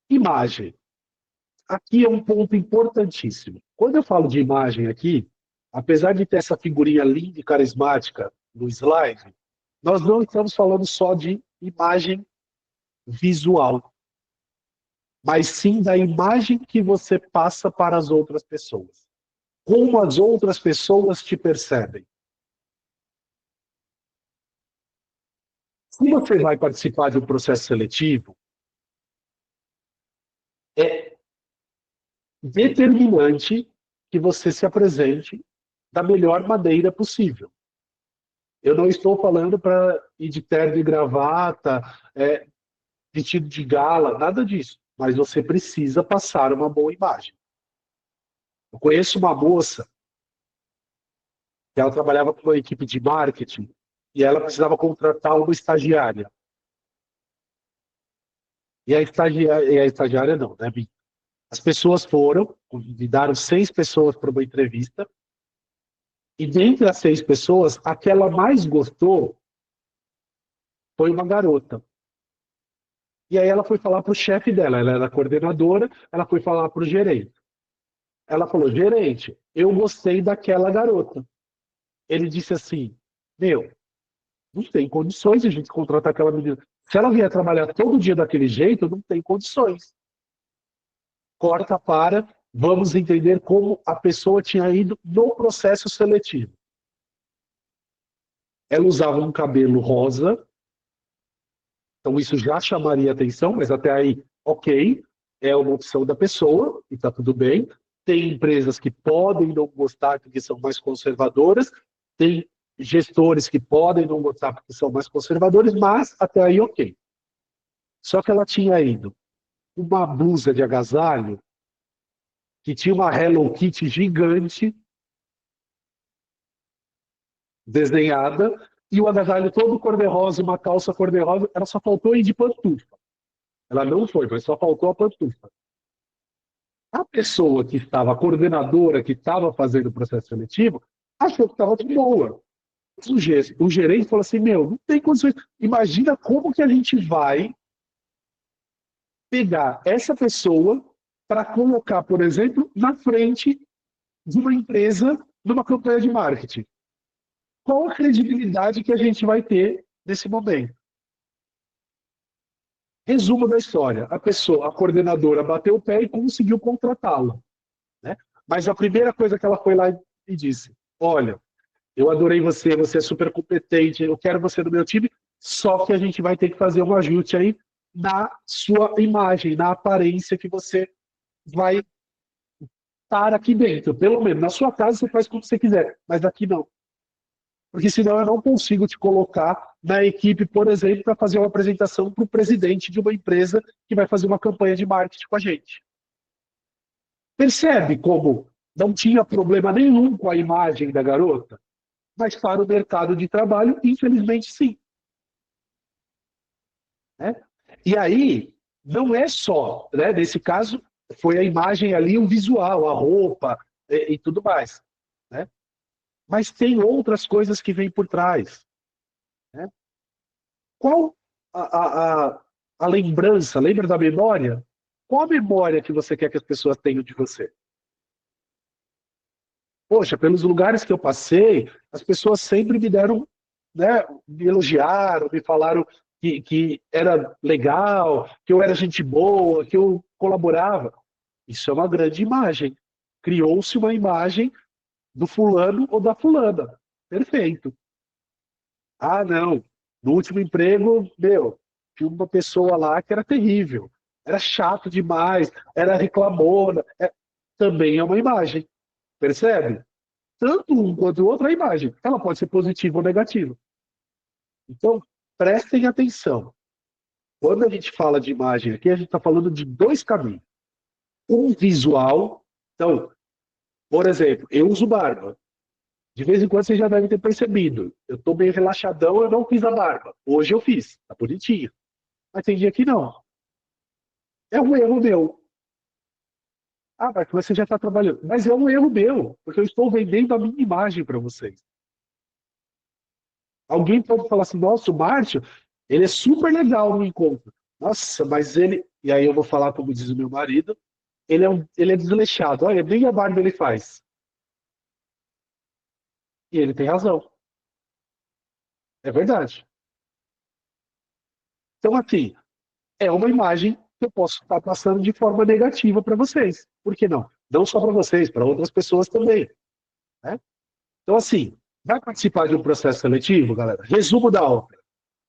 [SPEAKER 1] Imagem. Aqui é um ponto importantíssimo. Quando eu falo de imagem aqui, apesar de ter essa figurinha linda e carismática no slide, nós não estamos falando só de imagem visual, mas sim da imagem que você passa para as outras pessoas. Como as outras pessoas te percebem. Se você vai participar de um processo seletivo, é determinante que você se apresente da melhor maneira possível. Eu não estou falando para ir de terno e gravata, vestido de gala, nada disso. Mas você precisa passar uma boa imagem. Eu conheço uma moça que ela trabalhava com uma equipe de marketing e ela precisava contratar uma estagiária. E a estagiária não, né? As pessoas foram, convidaram 6 pessoas para uma entrevista, e dentre as 6 pessoas, a que ela mais gostou foi uma garota. E aí ela foi falar para o chefe dela, ela era coordenadora, ela foi falar para o gerente. Ela falou, gerente, eu gostei daquela garota. Ele disse assim, meu, não tem condições de a gente contratar aquela menina. Se ela vier trabalhar todo dia daquele jeito, não tem condições. Corta para, vamos entender como a pessoa tinha ido no processo seletivo. Ela usava um cabelo rosa, então isso já chamaria atenção, mas até aí, ok, é uma opção da pessoa, e está tudo bem. Tem empresas que podem não gostar porque são mais conservadoras, tem gestores que podem não gostar porque são mais conservadores, mas até aí, ok. Só que ela tinha ido uma blusa de agasalho que tinha uma Hello Kitty gigante desenhada e o agasalho todo cor-de-rosa, uma calça cor-de-rosa, ela só faltou ir de pantufa. Ela não foi, mas só faltou a pantufa. A pessoa que estava, a coordenadora que estava fazendo o processo seletivo, achou que estava de boa. O gerente falou assim, meu, não tem condições. Imagina como que a gente vai pegar essa pessoa para colocar, por exemplo, na frente de uma empresa numa campanha de marketing. Qual a credibilidade que a gente vai ter nesse momento? Resumo da história. A pessoa, a coordenadora, bateu o pé e conseguiu contratá-la, né? Mas a primeira coisa que ela foi lá e disse, olha, eu adorei você, você é super competente, eu quero você no meu time, só que a gente vai ter que fazer um ajuste aí na sua imagem, na aparência que você vai estar aqui dentro. Pelo menos na sua casa você faz como você quiser, mas aqui não. Porque senão eu não consigo te colocar na equipe, por exemplo, para fazer uma apresentação para o presidente de uma empresa que vai fazer uma campanha de marketing com a gente. Percebe como não tinha problema nenhum com a imagem da garota? Mas para o mercado de trabalho, infelizmente, sim. Né? E aí, não é só, né? Nesse caso, foi a imagem ali, o visual, a roupa e tudo mais. Né? Mas tem outras coisas que vêm por trás. Né? Qual a lembrança? Lembra da memória? Qual a memória que você quer que as pessoas tenham de você? Poxa, pelos lugares que eu passei, as pessoas sempre me deram, né, me elogiaram, me falaram que era legal, que eu era gente boa, que eu colaborava. Isso é uma grande imagem. Criou-se uma imagem do fulano ou da fulana. Perfeito. Ah, não. No último emprego, tinha uma pessoa lá que era terrível. Era chato demais, era reclamona. Também é uma imagem. Percebe? Tanto um quanto o outro é a imagem. Ela pode ser positiva ou negativa. Então, prestem atenção. Quando a gente fala de imagem aqui, a gente está falando de dois caminhos. Um visual. Então, por exemplo, eu uso barba. De vez em quando vocês já devem ter percebido. Eu estou meio relaxadão, eu não fiz a barba. Hoje eu fiz, tá bonitinho. Mas tem dia que não. É um erro meu. Ah, mas você já está trabalhando. Mas é um erro meu, porque eu estou vendendo a minha imagem para vocês. Alguém pode falar assim, nossa, o Márcio, ele é super legal no encontro. Nossa, mas ele... E aí eu vou falar como diz o meu marido, ele é desleixado. Olha, nem a barba ele faz. E ele tem razão. É verdade. Então, assim, é uma imagem que eu posso estar passando de forma negativa para vocês. Por que não? Não só para vocês, para outras pessoas também. Né? Então, assim, vai participar de um processo seletivo, galera? Resumo da ópera.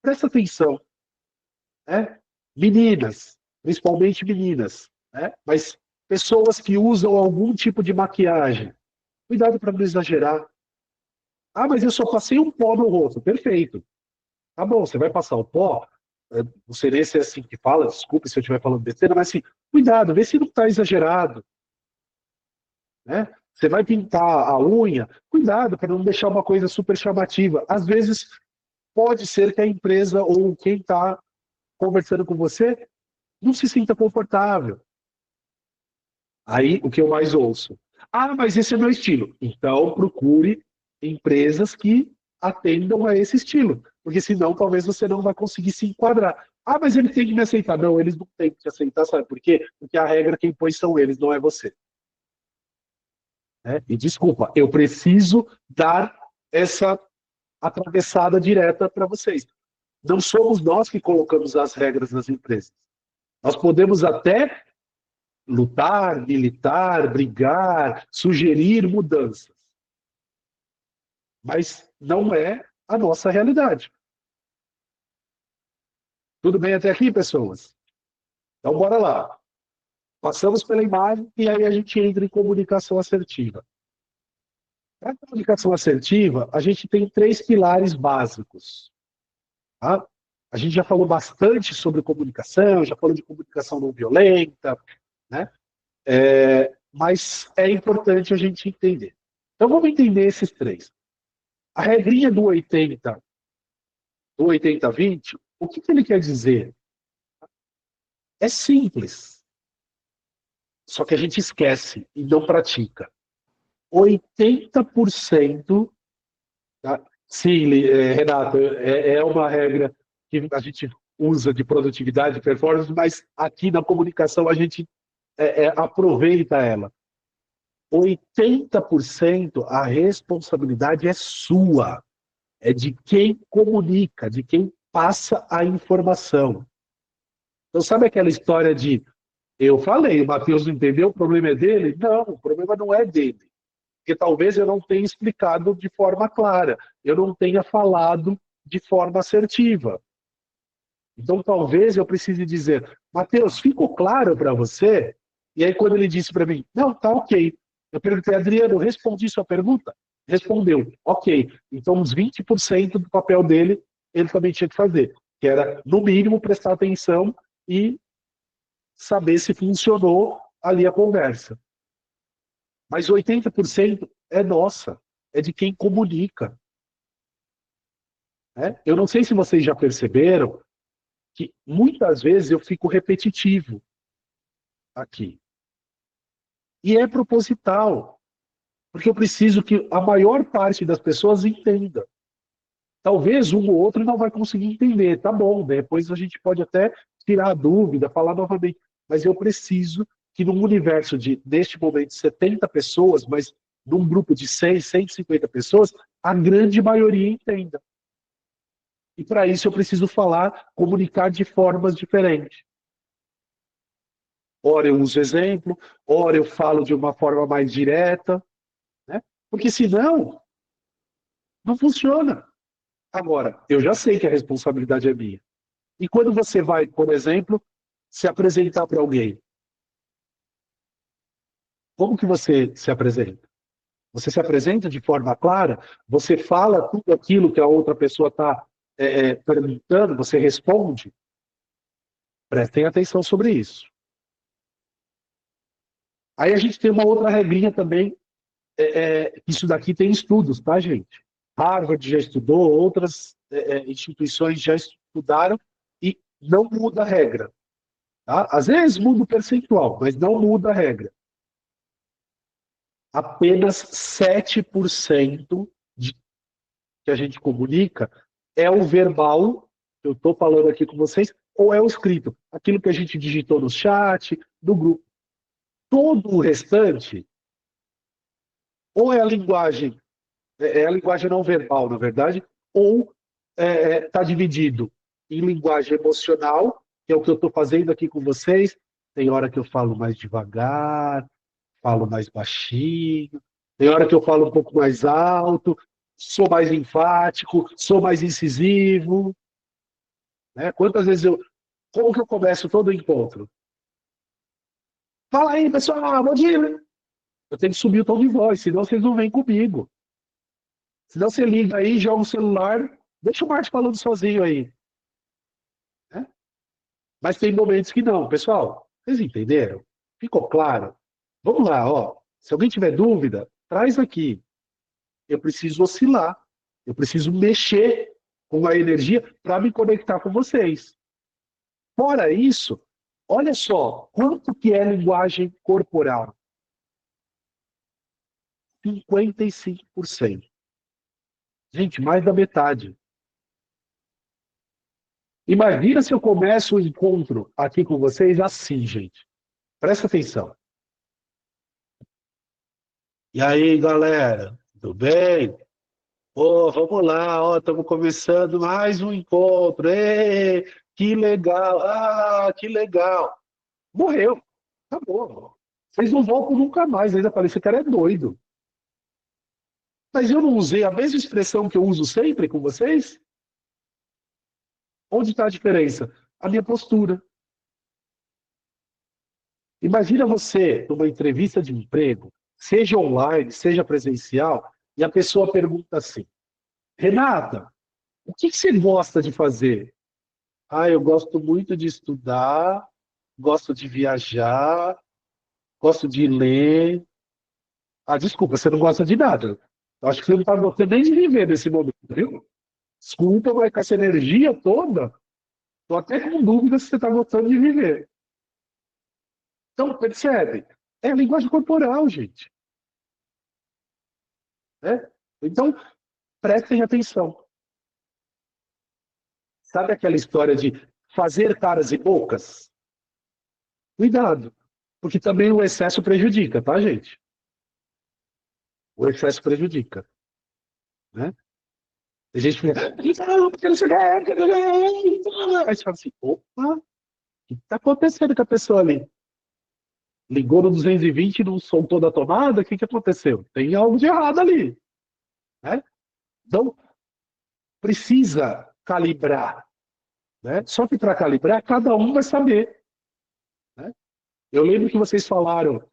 [SPEAKER 1] Presta atenção. Né? Meninas, principalmente meninas, né? Mas pessoas que usam algum tipo de maquiagem. Cuidado para não exagerar. Ah, mas eu só passei um pó no rosto. Perfeito. Tá bom, você vai passar o pó. Não sei nem se é assim que fala, desculpe se eu estiver falando besteira, mas assim, cuidado, vê se não está exagerado. Né? Você vai pintar a unha, cuidado para não deixar uma coisa super chamativa. Às vezes, pode ser que a empresa ou quem está conversando com você não se sinta confortável. Aí, o que eu mais ouço? Ah, mas esse é meu estilo. Então, procure empresas que atendam a esse estilo. Porque senão, talvez você não vai conseguir se enquadrar. Ah, mas ele tem que me aceitar. Não, eles não têm que te aceitar, sabe por quê? Porque a regra quem põe são eles, não é você. Né? E desculpa, eu preciso dar essa atravessada direta para vocês. Não somos nós que colocamos as regras nas empresas. Nós podemos até lutar, militar, brigar, sugerir mudanças. Mas não é a nossa realidade. Tudo bem até aqui, pessoas? Então, bora lá. Passamos pela imagem e aí a gente entra em comunicação assertiva. Para a comunicação assertiva, a gente tem 3 pilares básicos. Tá? A gente já falou bastante sobre comunicação, já falou de comunicação não violenta, né? Mas é importante a gente entender. Então, vamos entender esses 3. A regrinha do 80, do 80-20, o que ele quer dizer? É simples. Só que a gente esquece e não pratica. 80%, tá? Sim, Renato, é uma regra que a gente usa de produtividade e performance, mas aqui na comunicação a gente aproveita ela. 80% a responsabilidade é sua, é de quem comunica, de quem passa a informação. Então, sabe aquela história de eu falei, o Matheus não entendeu, o problema é dele? Não, o problema não é dele. Porque talvez eu não tenha explicado de forma clara, eu não tenha falado de forma assertiva. Então, talvez eu precise dizer, Matheus, ficou claro para você? E aí, quando ele disse para mim, não, tá ok. Eu perguntei, Adriano, respondi sua pergunta? Respondeu, ok. Então, uns 20% do papel dele, ele também tinha que fazer, que era, no mínimo, prestar atenção e saber se funcionou ali a conversa. Mas 80% é nossa, é de quem comunica. Né? Eu não sei se vocês já perceberam que muitas vezes eu fico repetitivo aqui. E é proposital, porque eu preciso que a maior parte das pessoas entenda. Talvez um ou outro não vai conseguir entender, tá bom, depois a gente pode até tirar a dúvida, falar novamente, mas eu preciso que num universo de, neste momento, 70 pessoas, mas num grupo de 100, 150 pessoas, a grande maioria entenda. E para isso eu preciso falar, comunicar de formas diferentes. ora eu uso exemplo, ora eu falo de uma forma mais direta, né? Porque senão, não funciona. Agora, eu já sei que a responsabilidade é minha. E quando você vai, por exemplo, se apresentar para alguém, como que você se apresenta? Você se apresenta de forma clara? Você fala tudo aquilo que a outra pessoa está perguntando? Você responde? Prestem atenção sobre isso. Aí a gente tem uma outra regrinha também. Isso daqui tem estudos, tá, gente? Harvard já estudou, outras instituições já estudaram e não muda a regra. Tá? Às vezes muda o percentual, mas não muda a regra. Apenas 7% que a gente comunica é o verbal, que eu estou falando aqui com vocês, ou é o escrito. Aquilo que a gente digitou no chat, no grupo. Todo o restante, ou é a linguagem não verbal, na verdade, ou está dividido em linguagem emocional, que é o que eu estou fazendo aqui com vocês. Tem hora que eu falo mais devagar, falo mais baixinho, tem hora que eu falo um pouco mais alto, sou mais enfático, sou mais incisivo. Né? Quantas vezes como que eu começo todo o encontro? Fala aí, pessoal, bom dia! Eu tenho que subir o tom de voz, senão vocês não vêm comigo. Senão você liga aí, joga o celular, deixa o Márcio falando sozinho aí. Né? Mas tem momentos que não. Pessoal, vocês entenderam? Ficou claro? Vamos lá, ó. Se alguém tiver dúvida, traz aqui. Eu preciso oscilar. Eu preciso mexer com a energia para me conectar com vocês. Fora isso, olha só, quanto que é linguagem corporal? 55%. Gente, mais da metade. Imagina se eu começo o encontro aqui com vocês assim, gente. Presta atenção. E aí, galera? Tudo bem? Pô, vamos lá, ó, estamos começando mais um encontro. Ê, que legal! Ah, que legal! Morreu. Acabou. Vocês não voltam nunca mais. Ainda parece que o cara é doido. Mas eu não usei a mesma expressão que eu uso sempre com vocês? Onde está a diferença? A minha postura. Imagina você, numa entrevista de emprego, seja online, seja presencial, e a pessoa pergunta assim: Renata, o que você gosta de fazer? Ah, eu gosto muito de estudar, gosto de viajar, gosto de ler. Ah, desculpa, você não gosta de nada. Eu acho que você não está gostando nem de viver nesse momento, viu? Desculpa, mas com essa energia toda, estou até com dúvida se você está gostando de viver. Então, percebe? É a linguagem corporal, gente. Né? Então, prestem atenção. Sabe aquela história de fazer caras e bocas? Cuidado, porque também o excesso prejudica, tá, gente? O excesso prejudica. Né? Tem gente que fica, não, porque não sei o que, aí você fala assim, opa, o que está acontecendo com a pessoa ali? Ligou no 220 e não soltou da tomada, o que aconteceu? Tem algo de errado ali. Né? Então, precisa calibrar. Né? Só que para calibrar, cada um vai saber. Né? Eu lembro que vocês falaram,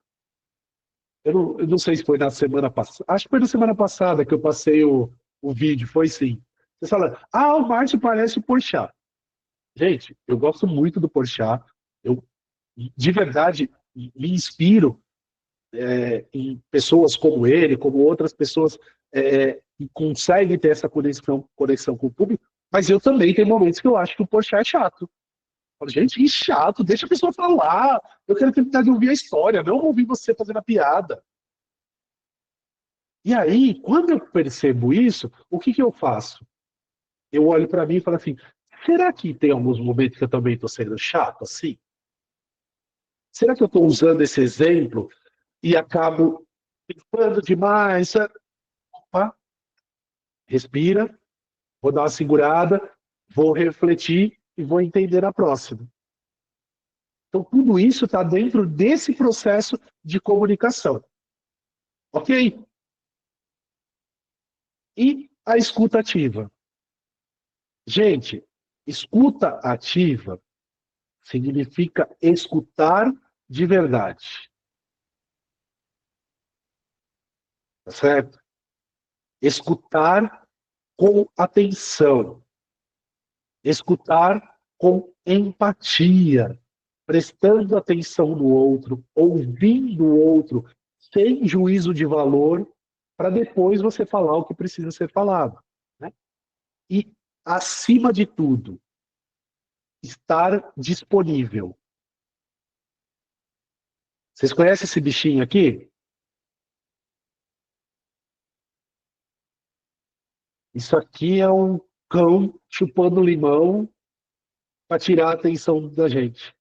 [SPEAKER 1] eu não sei se foi na semana passada, acho que foi na semana passada que eu passei o vídeo, foi sim. Vocês falaram, o Márcio parece o Porchat. Gente, eu gosto muito do Porchat, eu de verdade me inspiro em pessoas como ele, como outras pessoas que conseguem ter essa conexão com o público, mas eu também tenho momentos que eu acho que o Porchat é chato. Falo, gente, que chato, deixa a pessoa falar. Eu quero terminar de ouvir a história, não ouvir você fazendo a piada. E aí, quando eu percebo isso, o que eu faço? Eu olho para mim e falo assim, será que tem alguns momentos que eu também estou sendo chato assim? Será que eu estou usando esse exemplo e acabo pensando demais? Opa, respira, vou dar uma segurada, vou refletir e vou entender a próxima. Então, tudo isso está dentro desse processo de comunicação. Ok? E a escuta ativa? Gente, escuta ativa significa escutar de verdade. Tá certo? Escutar com atenção. Escutar com empatia. Prestando atenção no outro, ouvindo o outro, sem juízo de valor, para depois você falar o que precisa ser falado. Né? E, acima de tudo, estar disponível. Vocês conhecem esse bichinho aqui? Isso aqui é um cão chupando limão para tirar a atenção da gente.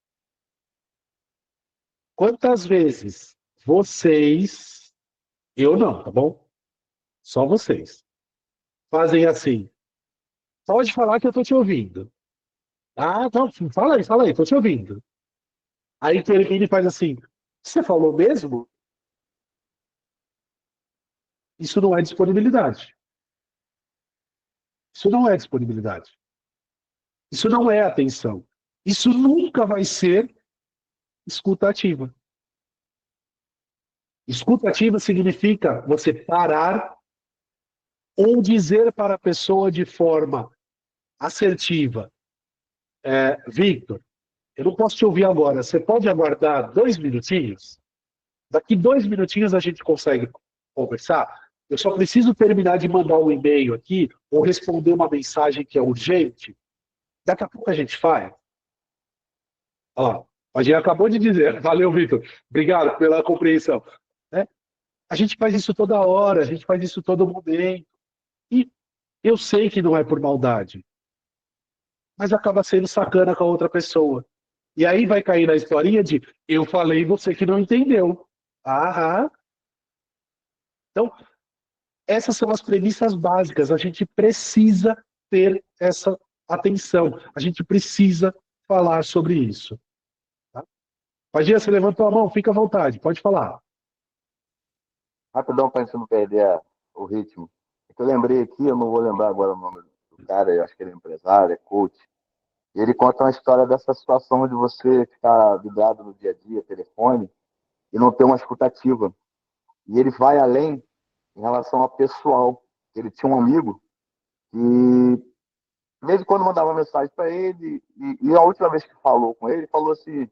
[SPEAKER 1] Quantas vezes vocês, eu não, tá bom? Só vocês, fazem assim, pode falar que eu tô te ouvindo. Ah, não, fala aí, tô te ouvindo. Aí termina e faz assim, você falou mesmo? Isso não é disponibilidade. Isso não é disponibilidade. Isso não é atenção. Isso nunca vai ser escuta ativa. Escuta ativa significa você parar ou dizer para a pessoa de forma assertiva, Victor, eu não posso te ouvir agora, você pode aguardar 2 minutinhos? Daqui 2 minutinhos a gente consegue conversar? Eu só preciso terminar de mandar um e-mail aqui ou responder uma mensagem que é urgente. Daqui a pouco a gente faz. Ó, a gente acabou de dizer. Valeu, Victor. Obrigado pela compreensão. Né? A gente faz isso toda hora, a gente faz isso todo momento. E eu sei que não é por maldade, mas acaba sendo sacana com a outra pessoa. E aí vai cair na historinha de eu falei e você que não entendeu. Aham. Então, essas são as premissas básicas. A gente precisa ter essa atenção. A gente precisa falar sobre isso. Tá? Pagia, você levantou a mão, fica à vontade, pode falar.
[SPEAKER 5] Rapidão para a gente não perder o ritmo. É que eu lembrei aqui, eu não vou lembrar agora o nome do cara, eu acho que ele é empresário, é coach. E ele conta uma história dessa situação de você ficar vidrado no dia a dia, telefone, e não ter uma escutativa. E ele vai além em relação ao pessoal. Ele tinha um amigo que, de vez em quando, mandava mensagem para ele, e a última vez que falou com ele, falou assim: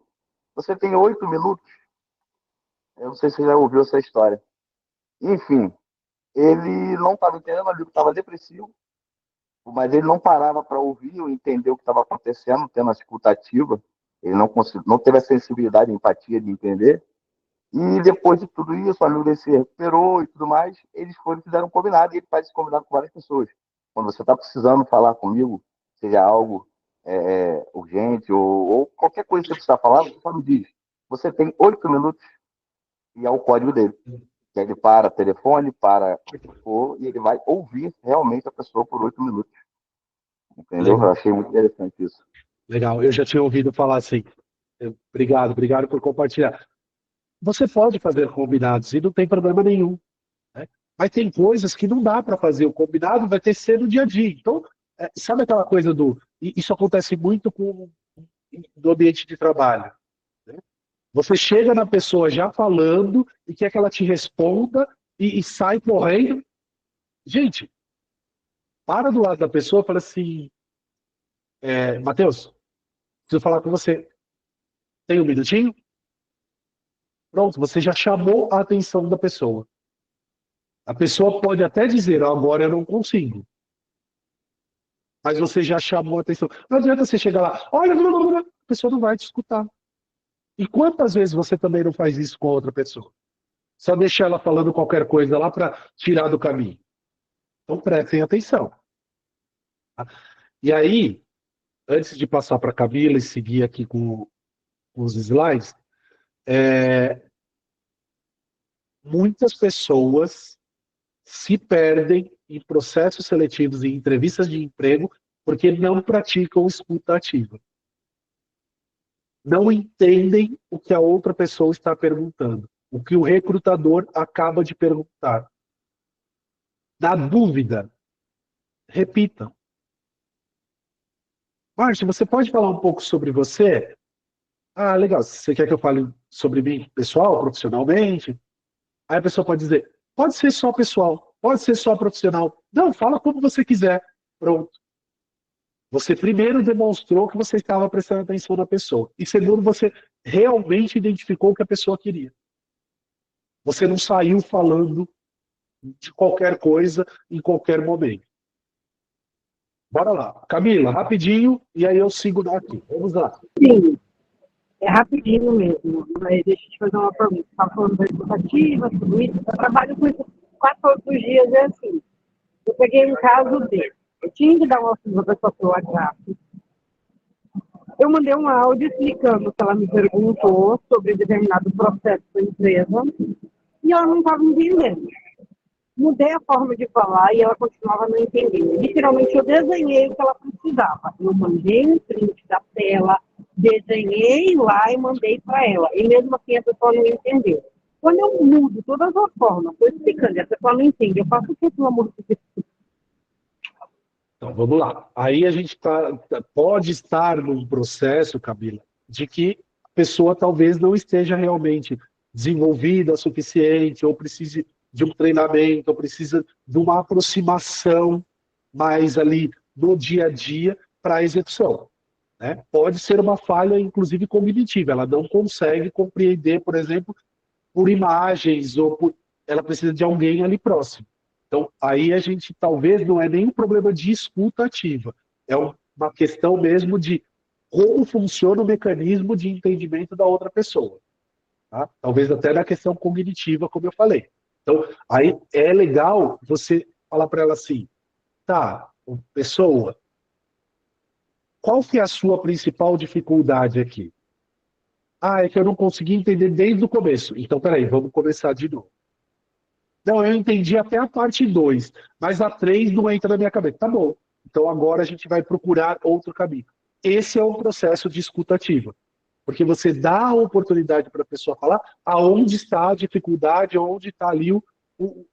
[SPEAKER 5] Você tem 8 minutos? Eu não sei se você já ouviu essa história. Enfim, ele não estava entendendo, o amigo estava depressivo, mas ele não parava para ouvir ou entender o que estava acontecendo, tendo a escutativa. Ele não teve a sensibilidade, a empatia de entender. E depois de tudo isso, o amigo dele se recuperou e tudo mais, eles foram e fizeram um combinado, e ele faz esse combinado com várias pessoas. Quando você está precisando falar comigo, seja algo urgente ou qualquer coisa que você precisar falar, você só me diz. Você tem 8 minutos e é o código dele. Que ele para telefone, para o que for, e ele vai ouvir realmente a pessoa por 8 minutos. Entendeu?
[SPEAKER 1] Legal.
[SPEAKER 5] Eu achei muito interessante isso.
[SPEAKER 1] Legal, eu já tinha ouvido falar assim. Obrigado por compartilhar. Você pode fazer combinados e não tem problema nenhum. Né? Mas tem coisas que não dá para fazer. O combinado vai ter que ser no dia a dia. Então, sabe aquela coisa do. Isso acontece muito no ambiente de trabalho. Né? Você chega na pessoa já falando e quer que ela te responda e sai correndo. Gente, para do lado da pessoa e fala assim: Matheus, preciso falar com você. Tem um minutinho? Pronto, você já chamou a atenção da pessoa. A pessoa pode até dizer, agora eu não consigo. Mas você já chamou a atenção. Não adianta você chegar lá, olha, a pessoa não vai te escutar. E quantas vezes você também não faz isso com a outra pessoa? Só deixa ela falando qualquer coisa lá para tirar do caminho. Então prestem atenção. E aí, antes de passar para a Camila e seguir aqui com os slides, muitas pessoas se perdem em processos seletivos e entrevistas de emprego porque não praticam escuta ativa. não entendem o que a outra pessoa está perguntando, o que o recrutador acaba de perguntar. Na dúvida, repita. Márcio, você pode falar um pouco sobre você? Ah, legal. Você quer que eu fale sobre mim, pessoal, profissionalmente? Aí a pessoa pode dizer, pode ser só pessoal, pode ser só profissional. Não, fala como você quiser. Pronto. Você primeiro demonstrou que você estava prestando atenção na pessoa. E segundo, você realmente identificou o que a pessoa queria. Você não saiu falando de qualquer coisa em qualquer momento. Bora lá. Camila, rapidinho, e aí eu sigo daqui. Vamos lá.
[SPEAKER 6] Sim, é rapidinho mesmo. Mas deixa eu te fazer uma pergunta. Você estava falando da educativa, tudo isso. Eu trabalho com isso 4 outros dias, é assim. Eu peguei um caso dele. Eu tinha que dar uma auxílio para a pessoa pelo WhatsApp. Eu mandei um áudio explicando que ela me perguntou sobre determinado processo da empresa e ela não estava entendendo. Mudei a forma de falar e ela continuava não entendendo. Literalmente, eu desenhei o que ela precisava. Eu mandei um print da tela, desenhei lá e mandei para ela. E mesmo assim, a pessoa não entendeu. Quando eu mudo todas as formas, estou explicando e a pessoa não entende, eu faço o que, pelo amor de Deus?
[SPEAKER 1] Então, vamos lá. Aí a gente pode estar num processo, Camila, de que a pessoa talvez não esteja realmente desenvolvida o suficiente, ou precise de um treinamento, ou precisa de uma aproximação mais ali no dia a dia para a execução. Né? Pode ser uma falha, inclusive, cognitiva. Ela não consegue compreender, por exemplo, por imagens, ou ela precisa de alguém ali próximo. Então, aí a gente talvez não é nem um problema de escuta ativa, é uma questão mesmo de como funciona o mecanismo de entendimento da outra pessoa. Tá? Talvez até na questão cognitiva, como eu falei. Então, aí é legal você falar para ela assim, tá, pessoa, qual que é a sua principal dificuldade aqui? Ah, é que eu não consegui entender desde o começo. Então, peraí, vamos começar de novo. Não, eu entendi até a parte 2, mas a 3 não entra na minha cabeça. Tá bom. Então agora a gente vai procurar outro caminho. Esse é um processo de escuta ativa. Porque você dá a oportunidade para a pessoa falar aonde está a dificuldade, onde está ali o, o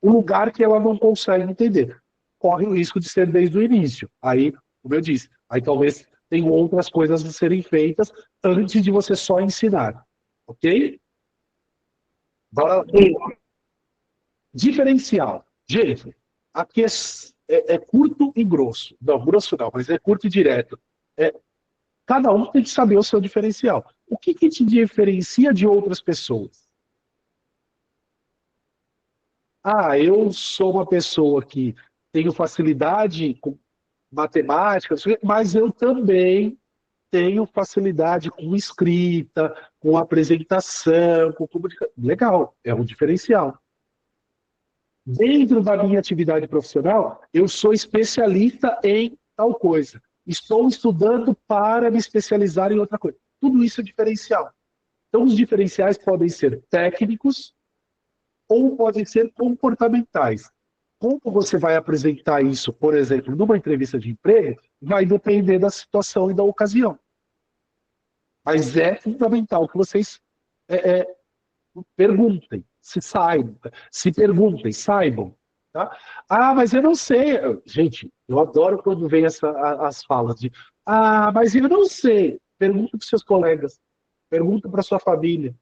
[SPEAKER 1] lugar que ela não consegue entender. Corre o risco de ser desde o início. Aí, como eu disse, aí talvez tenham outras coisas a serem feitas antes de você só ensinar. Ok? Bora lá. Diferencial. Gente, aqui é curto e grosso. Não, grosso não, mas é curto e direto. Cada um tem que saber o seu diferencial. O que te diferencia de outras pessoas? Ah, eu sou uma pessoa que tenho facilidade com matemática, mas eu também tenho facilidade com escrita, com apresentação, com comunicação. Legal, é um diferencial. Dentro da minha atividade profissional, eu sou especialista em tal coisa. Estou estudando para me especializar em outra coisa. Tudo isso é diferencial. Então, os diferenciais podem ser técnicos ou podem ser comportamentais. Como você vai apresentar isso, por exemplo, numa entrevista de emprego, vai depender da situação e da ocasião. Mas é fundamental que vocês perguntem, se perguntem, saibam. Tá? Ah, mas eu não sei. Gente, eu adoro quando vem as falas de mas eu não sei. Pergunta para os seus colegas, pergunta para sua família,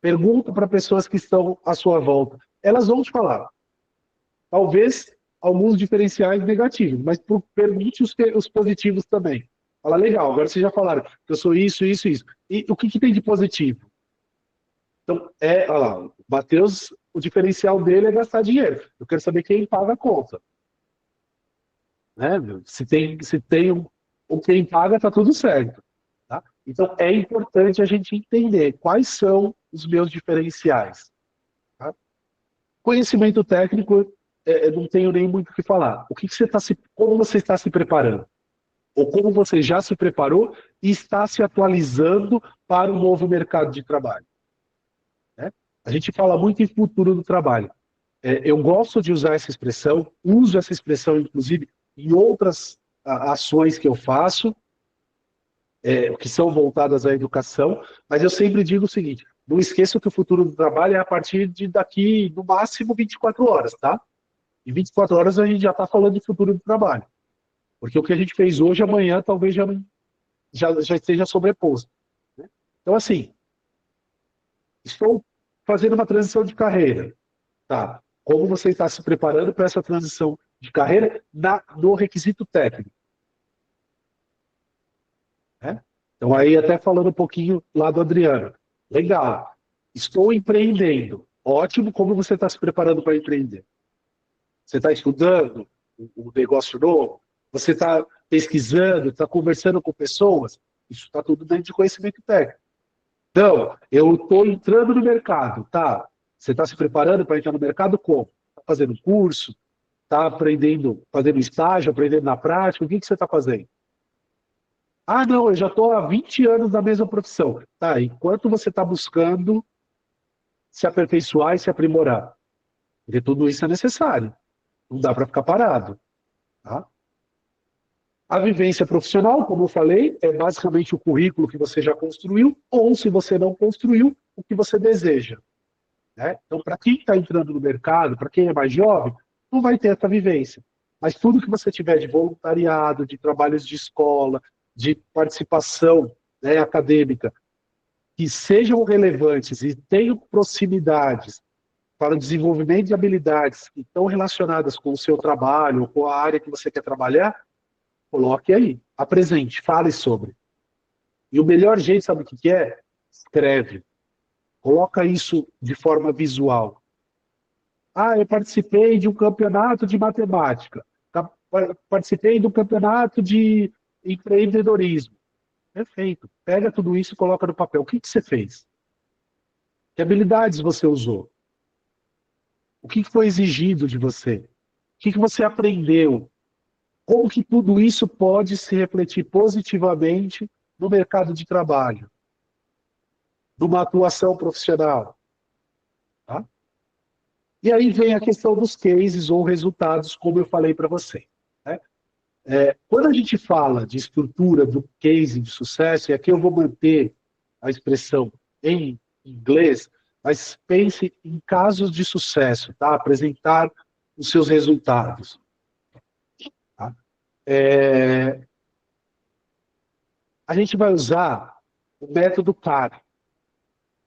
[SPEAKER 1] pergunta para pessoas que estão à sua volta. Elas vão te falar. Talvez alguns diferenciais negativos, mas pergunte os positivos também. Fala, legal, agora vocês já falaram que eu sou isso, isso, isso. E o que tem de positivo? Então, olha lá, o Matheus, o diferencial dele é gastar dinheiro. Eu quero saber quem paga a conta. Né? Se tem quem paga, tá tudo certo. Tá? Então, é importante a gente entender quais são os meus diferenciais. Tá? Conhecimento técnico, não tenho nem muito o que falar. Como você está se preparando? Ou como você já se preparou e está se atualizando para o novo mercado de trabalho? Né? A gente fala muito em futuro do trabalho. Eu gosto de usar essa expressão, uso essa expressão, inclusive, em outras ações que eu faço, que são voltadas à educação, mas eu sempre digo o seguinte, não esqueça que o futuro do trabalho é a partir de daqui, no máximo, 24 horas, tá? Em 24 horas a gente já está falando de futuro do trabalho. Porque o que a gente fez hoje, amanhã, talvez já esteja sobreposto. Né? Então, assim, estou fazendo uma transição de carreira. Tá? Como você está se preparando para essa transição de carreira no requisito técnico? Né? Então, aí até falando um pouquinho lá do Adriano. Legal. Estou empreendendo. Ótimo, como você está se preparando para empreender? Você está estudando o negócio novo? Você está pesquisando, está conversando com pessoas? Isso está tudo dentro de conhecimento técnico. Então, eu estou entrando no mercado, tá? Você está se preparando para entrar no mercado como? Está fazendo curso? Está aprendendo, fazendo estágio, aprendendo na prática? O que você está fazendo? Ah, não, eu já estou há 20 anos na mesma profissão. Tá, enquanto você está buscando se aperfeiçoar e se aprimorar? Porque tudo isso é necessário. Não dá para ficar parado. Tá? A vivência profissional, como eu falei, é basicamente o currículo que você já construiu, ou se você não construiu, o que você deseja. Né? Então, para quem está entrando no mercado, para quem é mais jovem, não vai ter essa vivência. Mas tudo que você tiver de voluntariado, de trabalhos de escola, de participação, né, acadêmica, que sejam relevantes e tenham proximidades para o desenvolvimento de habilidades que estão relacionadas com o seu trabalho ou com a área que você quer trabalhar, coloque aí, apresente, fale sobre. E o melhor jeito, sabe o que é? Escreve. Coloca isso de forma visual. Ah, eu participei de um campeonato de matemática. Participei do campeonato de empreendedorismo. Perfeito. Pega tudo isso e coloca no papel. O que você fez? Que habilidades você usou? O que foi exigido de você? O que você aprendeu? Como que tudo isso pode se refletir positivamente no mercado de trabalho? Numa atuação profissional? Tá? E aí vem a questão dos cases ou resultados, como eu falei para você. Né? Quando a gente fala de estrutura do case de sucesso, e aqui eu vou manter a expressão em inglês, mas pense em casos de sucesso, tá? Apresentar os seus resultados. Tá? A gente vai usar o método CAR.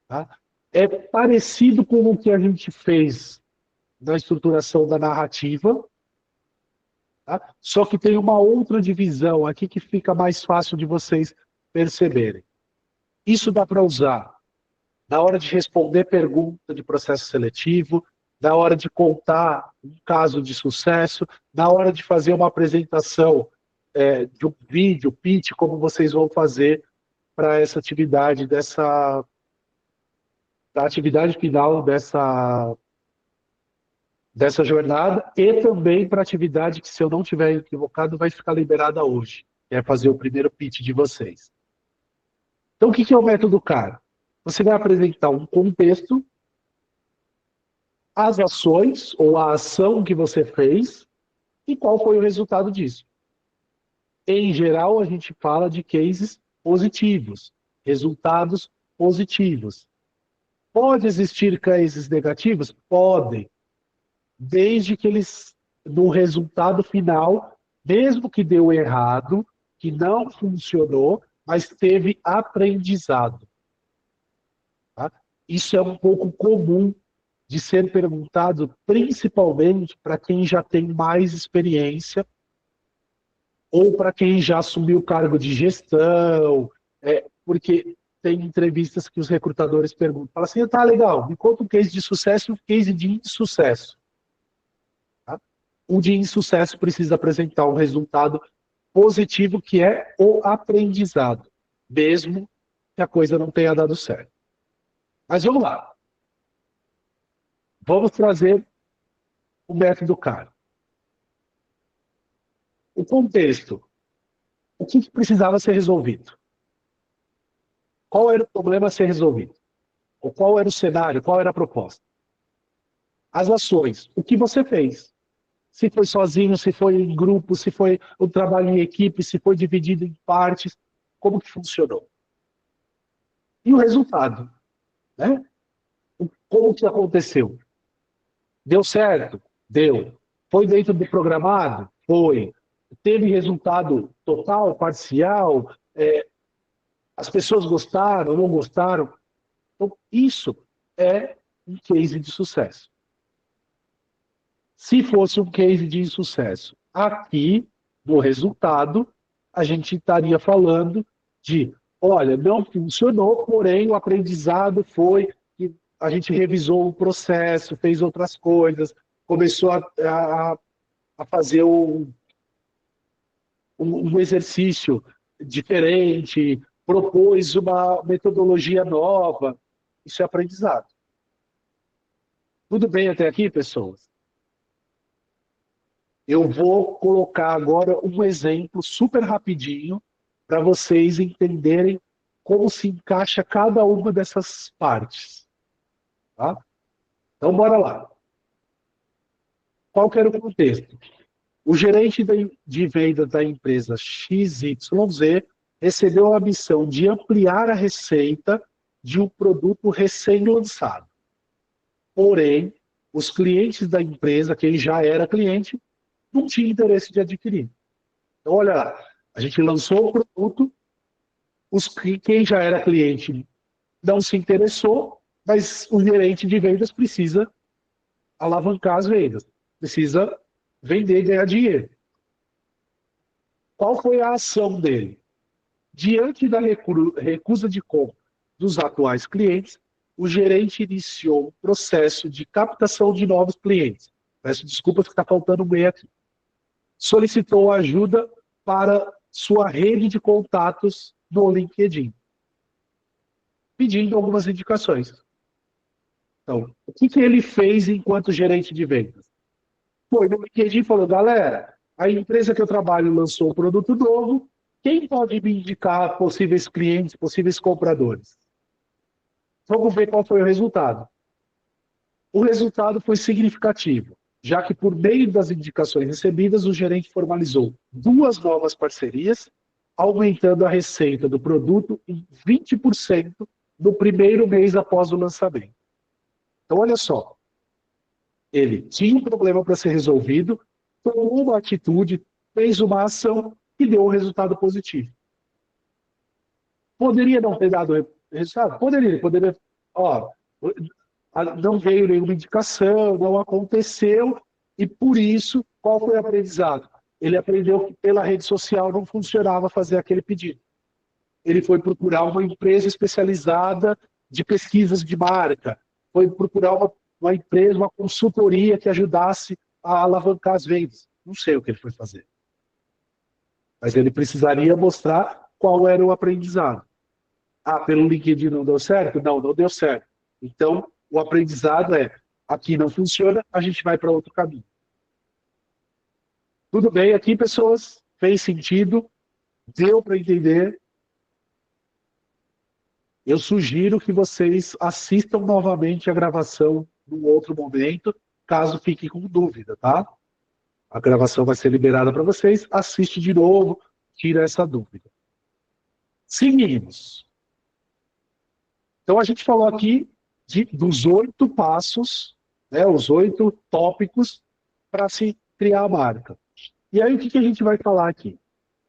[SPEAKER 1] Tá? É parecido com o que a gente fez na estruturação da narrativa, tá? Só que tem uma outra divisão aqui que fica mais fácil de vocês perceberem. Isso dá para usar na hora de responder pergunta de processo seletivo, na hora de contar um caso de sucesso, na hora de fazer uma apresentação de um vídeo, pitch, como vocês vão fazer para essa atividade, da atividade final dessa jornada, e também para a atividade que, se eu não estiver equivocado, vai ficar liberada hoje, que é fazer o primeiro pitch de vocês. Então, o que é o método CAR? Você vai apresentar um contexto, as ações ou a ação que você fez e qual foi o resultado disso. Em geral, a gente fala de cases positivos, resultados positivos. Pode existir cases negativos? Podem. Desde que eles, no resultado final, mesmo que deu errado, que não funcionou, mas teve aprendizado. Tá? Isso é um pouco comum de ser perguntado, principalmente para quem já tem mais experiência ou para quem já assumiu o cargo de gestão, porque tem entrevistas que os recrutadores perguntam, falam assim, tá legal, me conta um case de sucesso e um case de insucesso. Tá? O de insucesso precisa apresentar um resultado positivo, que é o aprendizado, mesmo que a coisa não tenha dado certo. Mas vamos lá. Vamos trazer o método CAR. O contexto. O que precisava ser resolvido? Qual era o problema a ser resolvido? Ou qual era o cenário? Qual era a proposta? As ações. O que você fez? Se foi sozinho, se foi em grupo, se foi um trabalho em equipe, se foi dividido em partes. como que funcionou. E o resultado, né? Como que aconteceu? Deu certo? Deu. Foi dentro do programado? Foi. Teve resultado total, parcial? As pessoas gostaram, não gostaram? Então, isso é um case de sucesso. Se fosse um case de sucesso aqui, no resultado, a gente estaria falando de, olha, não funcionou, porém o aprendizado foi que a gente revisou o processo, fez outras coisas, começou a fazer um exercício diferente, propôs uma metodologia nova. Isso é aprendizado. Tudo bem até aqui, pessoas? Eu vou colocar agora um exemplo super rapidinho para vocês entenderem como se encaixa cada uma dessas partes. Tá? Então, bora lá. Qual que era o contexto? O gerente de vendas da empresa XYZ recebeu a missão de ampliar a receita de um produto recém-lançado. Porém, os clientes da empresa, quem já era cliente, não tinha interesse de adquirir. Então, olha lá, a gente lançou o produto, quem já era cliente não se interessou, mas o gerente de vendas precisa alavancar as vendas, precisa vender e ganhar dinheiro. Qual foi a ação dele? Diante da recusa de compra dos atuais clientes, o gerente iniciou um processo de captação de novos clientes. Peço desculpa que está faltando um E aqui. Solicitou ajuda para sua rede de contatos no LinkedIn, pedindo algumas indicações. Então, o que ele fez enquanto gerente de vendas? Foi no LinkedIn e falou, galera, a empresa que eu trabalho lançou um produto novo, quem pode me indicar possíveis clientes, possíveis compradores? Vamos ver qual foi o resultado. O resultado foi significativo, já que por meio das indicações recebidas, o gerente formalizou 2 novas parcerias, aumentando a receita do produto em 20% no primeiro mês após o lançamento. Então, olha só, ele tinha um problema para ser resolvido, tomou uma atitude, fez uma ação que deu um resultado positivo. Poderia não ter dado resultado? Poderia. Ó, não veio nenhuma indicação, não aconteceu, e por isso, qual foi o aprendizado? Ele aprendeu que pela rede social não funcionava fazer aquele pedido. Ele foi procurar uma empresa especializada de pesquisas de marca, foi procurar uma empresa, uma consultoria que ajudasse a alavancar as vendas. Não sei o que ele foi fazer. Mas ele precisaria mostrar qual era o aprendizado. Ah, pelo LinkedIn não deu certo? Não, não deu certo. Então, o aprendizado é, aqui não funciona, a gente vai para outro caminho. Tudo bem aqui, pessoas? Fez sentido? Deu para entender? Eu sugiro que vocês assistam novamente a gravação num outro momento, caso fiquem com dúvida, tá? A gravação vai ser liberada para vocês, assiste de novo, tira essa dúvida. Seguimos. Então, a gente falou aqui dos 8 passos, né, os 8 tópicos para se criar a marca. E aí, o que a gente vai falar aqui?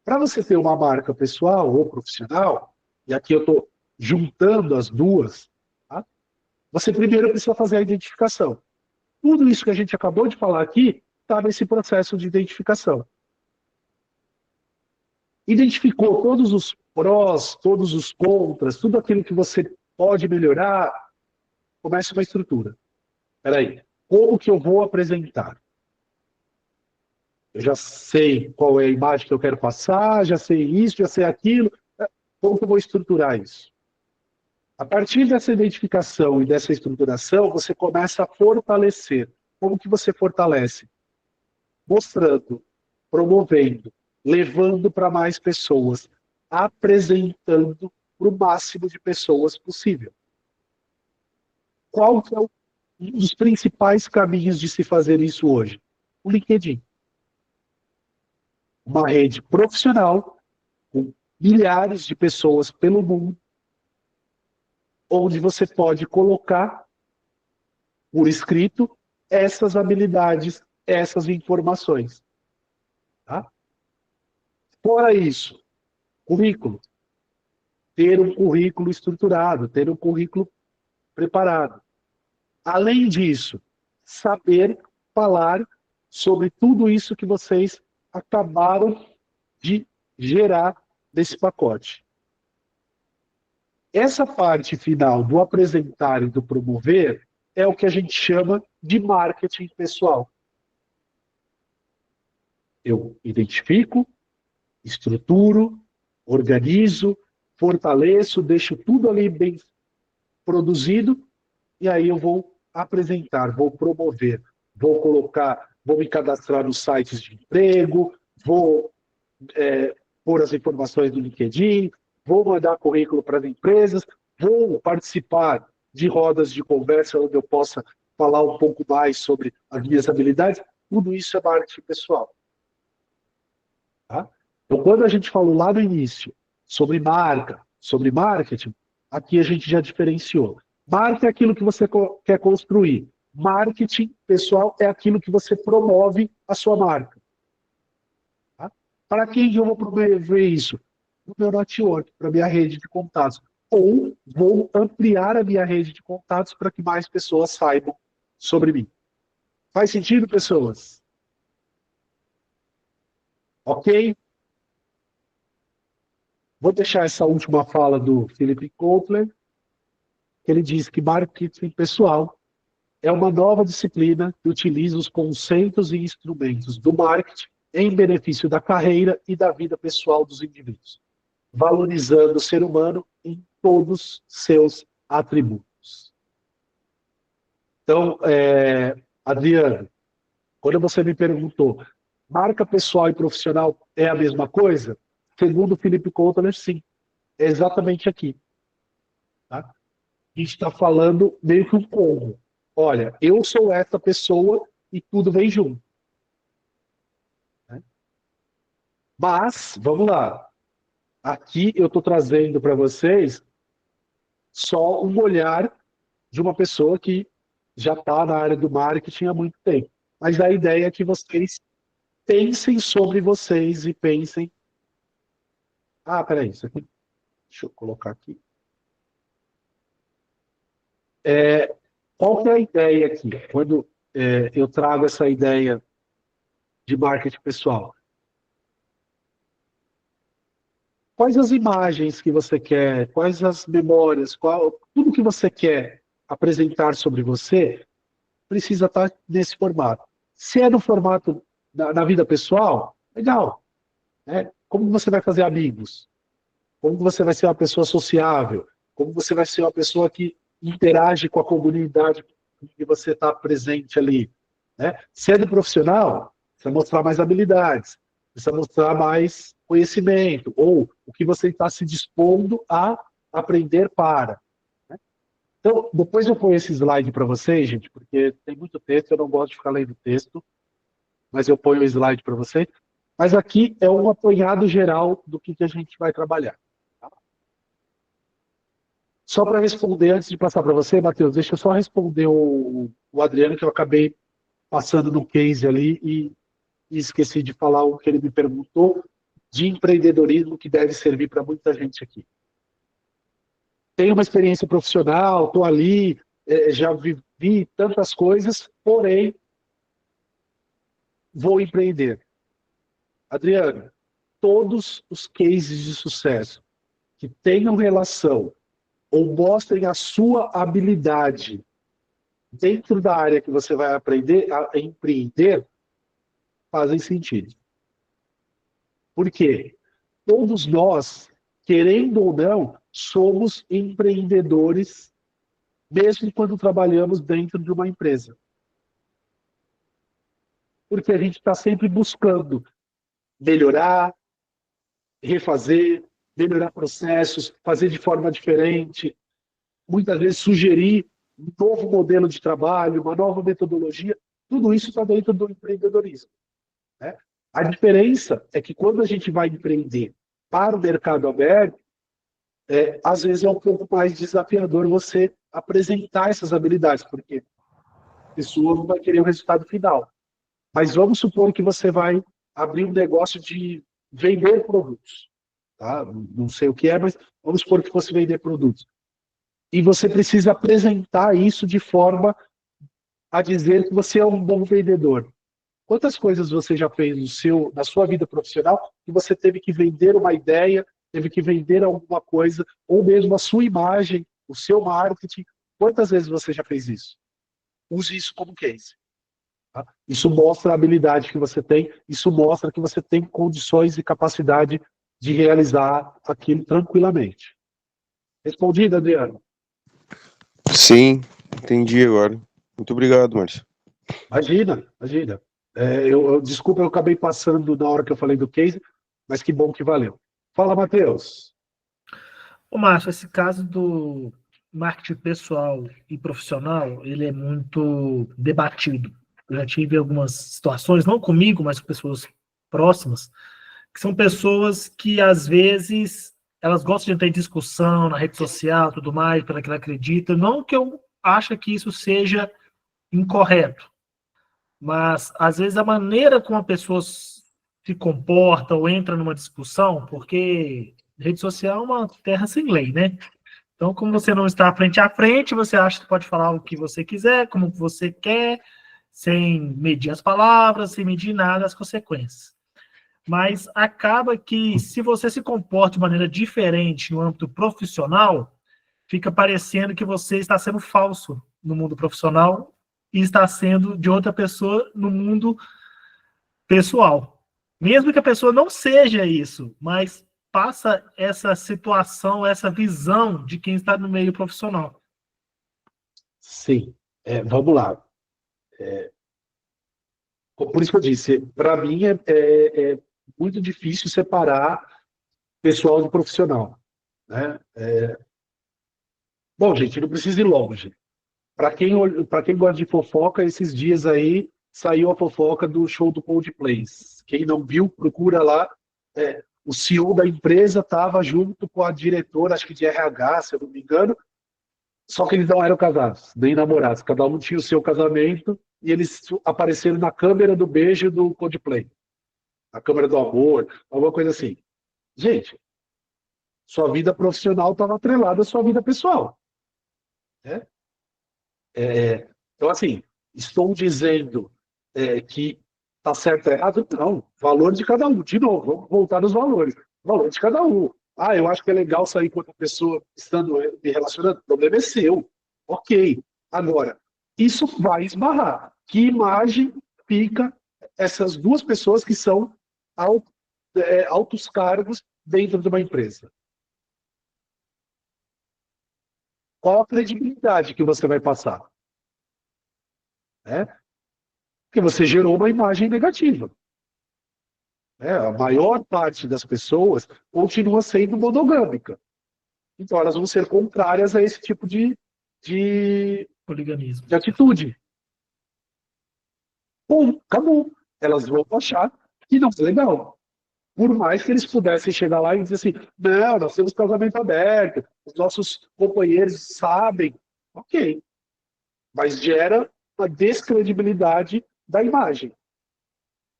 [SPEAKER 1] Para você ter uma marca pessoal ou profissional, e aqui eu estou juntando as duas, tá? Você primeiro precisa fazer a identificação. Tudo isso que a gente acabou de falar aqui está nesse processo de identificação. Identificou todos os prós, todos os contras, tudo aquilo que você pode melhorar, começa uma estrutura. Espera aí, como que eu vou apresentar? Eu já sei qual é a imagem que eu quero passar, já sei isso, já sei aquilo. Como que eu vou estruturar isso? A partir dessa identificação e dessa estruturação, você começa a fortalecer. Como que você fortalece? Mostrando, promovendo, levando para mais pessoas, apresentando para o máximo de pessoas possível. Qual que é um dos principais caminhos de se fazer isso hoje? O LinkedIn. Uma rede profissional, com milhares de pessoas pelo mundo, onde você pode colocar por escrito essas habilidades, essas informações. Tá? Fora isso, currículo. Ter um currículo estruturado, ter um currículo preparado. Além disso, saber falar sobre tudo isso que vocês acabaram de gerar desse pacote. Essa parte final do apresentar e do promover é o que a gente chama de marketing pessoal. Eu identifico, estruturo, organizo, fortaleço, deixo tudo ali bem produzido, e aí eu vou apresentar, vou promover, vou colocar, vou me cadastrar nos sites de emprego, vou pôr as informações do LinkedIn, vou mandar currículo para as empresas, vou participar de rodas de conversa onde eu possa falar um pouco mais sobre as minhas habilidades. Tudo isso é marketing pessoal. Tá? Então, quando a gente falou lá no início sobre marca, sobre marketing, aqui a gente já diferenciou. Marca é aquilo que você quer construir. Marketing pessoal é aquilo que você promove a sua marca. Tá? Para quem eu vou promover isso? No meu network, para a minha rede de contatos. Ou vou ampliar a minha rede de contatos para que mais pessoas saibam sobre mim. Faz sentido, pessoas? Ok? Vou deixar essa última fala do Philip Kotler, que ele diz que marketing pessoal é uma nova disciplina que utiliza os conceitos e instrumentos do marketing em benefício da carreira e da vida pessoal dos indivíduos, valorizando o ser humano em todos seus atributos. Então, Adriano, quando você me perguntou, marca pessoal e profissional é a mesma coisa? Segundo o Philip Kotler, sim. É exatamente aqui. Tá? A gente está falando meio que um combo. Olha, eu sou essa pessoa e tudo vem junto. Né? Mas, vamos lá. Aqui eu estou trazendo para vocês só um olhar de uma pessoa que já está na área do marketing há muito tempo. Mas a ideia é que vocês pensem sobre vocês e pensem... Ah, peraí, isso aqui... Deixa eu colocar aqui. Qual que é a ideia aqui? Quando eu trago essa ideia de marketing pessoal. Quais as imagens que você quer, quais as memórias, tudo que você quer apresentar sobre você precisa estar nesse formato. Se é no formato na vida pessoal, legal. Né? Como você vai fazer amigos? Como você vai ser uma pessoa sociável? Como você vai ser uma pessoa que interage com a comunidade que você está presente ali? Né? Se é do profissional, precisa mostrar mais habilidades, precisa mostrar mais conhecimento, ou o que você está se dispondo a aprender para. Né? Então, depois eu ponho esse slide para vocês, gente, porque tem muito texto, eu não gosto de ficar lendo texto, mas eu ponho o slide para vocês. Mas aqui é um apanhado geral do que a gente vai trabalhar. Tá? Só para responder, antes de passar para você, Matheus, deixa eu só responder o Adriano, que eu acabei passando no case ali e esqueci de falar o que ele me perguntou de empreendedorismo que deve servir para muita gente aqui. Tenho uma experiência profissional, estou ali, já vivi tantas coisas, porém, vou empreender. Adriano, todos os cases de sucesso que tenham relação ou mostrem a sua habilidade dentro da área que você vai aprender a empreender, fazem sentido. Por quê? Todos nós, querendo ou não, somos empreendedores, mesmo quando trabalhamos dentro de uma empresa. Porque a gente está sempre buscando melhorar, refazer, melhorar processos, fazer de forma diferente, muitas vezes sugerir um novo modelo de trabalho, uma nova metodologia. Tudo isso está dentro do empreendedorismo. Né? A diferença é que quando a gente vai empreender para o mercado aberto, às vezes é um pouco mais desafiador você apresentar essas habilidades, porque a pessoa não vai querer o resultado final. Mas vamos supor que você vai abrir um negócio de vender produtos. Tá? Não sei o que é, mas vamos supor que fosse vender produtos. E você precisa apresentar isso de forma a dizer que você é um bom vendedor. Quantas coisas você já fez na sua vida profissional que você teve que vender uma ideia, teve que vender alguma coisa, ou mesmo a sua imagem, o seu marketing? Quantas vezes você já fez isso? Use isso como case. Tá? Isso mostra a habilidade que você tem, isso mostra que você tem condições e capacidade de realizar aquilo tranquilamente. Respondido, Adriano?
[SPEAKER 4] Sim, entendi agora. Muito obrigado, Márcio.
[SPEAKER 1] Imagina, imagina. Desculpa, eu acabei passando na hora que eu falei do case, mas que bom que valeu. Fala, Matheus.
[SPEAKER 3] Ô, Márcio, esse caso do marketing pessoal e profissional, ele é muito debatido. Eu já tive algumas situações, não comigo, mas com pessoas próximas, que são pessoas que, às vezes, elas gostam de entrar em discussão na rede social, tudo mais, pela que ela acredita. Não que eu ache que isso seja incorreto, mas, às vezes, a maneira como a pessoa se comporta ou entra numa discussão, porque rede social é uma terra sem lei, né? Então, como você não está frente a frente, você acha que pode falar o que você quiser, como você quer, sem medir as palavras, sem medir nada as consequências. Mas acaba que, se você se comporta de maneira diferente no âmbito profissional, fica parecendo que você está sendo falso no mundo profissional e está sendo de outra pessoa no mundo pessoal. Mesmo que a pessoa não seja isso, mas passa essa situação, essa visão de quem está no meio profissional.
[SPEAKER 1] Sim, vamos lá. Por isso que eu disse, para mim é muito difícil separar pessoal de profissional. Né? Bom, gente, não precisa ir longe. Para quem gosta de fofoca, esses dias aí saiu a fofoca do show do Coldplay. Quem não viu, procura lá. O CEO da empresa estava junto com a diretora, acho que de RH, se eu não me engano, só que eles não eram casados, nem namorados. Cada um tinha o seu casamento e eles apareceram na câmera do beijo do Coldplay. A câmera do amor, alguma coisa assim. Gente, sua vida profissional estava atrelada à sua vida pessoal. Né? Então, assim, estou dizendo que está certo ou errado? Não. Valor de cada um. De novo, vamos voltar nos valores. Valor de cada um. Ah, eu acho que é legal sair com outra pessoa estando me relacionando. O problema é seu. Ok. Agora, isso vai esbarrar. Que imagem fica essas duas pessoas que são altos cargos dentro de uma empresa? Qual a credibilidade que você vai passar? Porque você gerou uma imagem negativa. A maior parte das pessoas continua sendo monogâmica. Então, elas vão ser contrárias a esse tipo de
[SPEAKER 3] Poliganismo.
[SPEAKER 1] atitude. Bom, acabou. Elas vão achar que não é legal. Por mais que eles pudessem chegar lá e dizer assim, não, nós temos casamento aberto, os nossos companheiros sabem. Ok. Mas gera uma descredibilidade da imagem.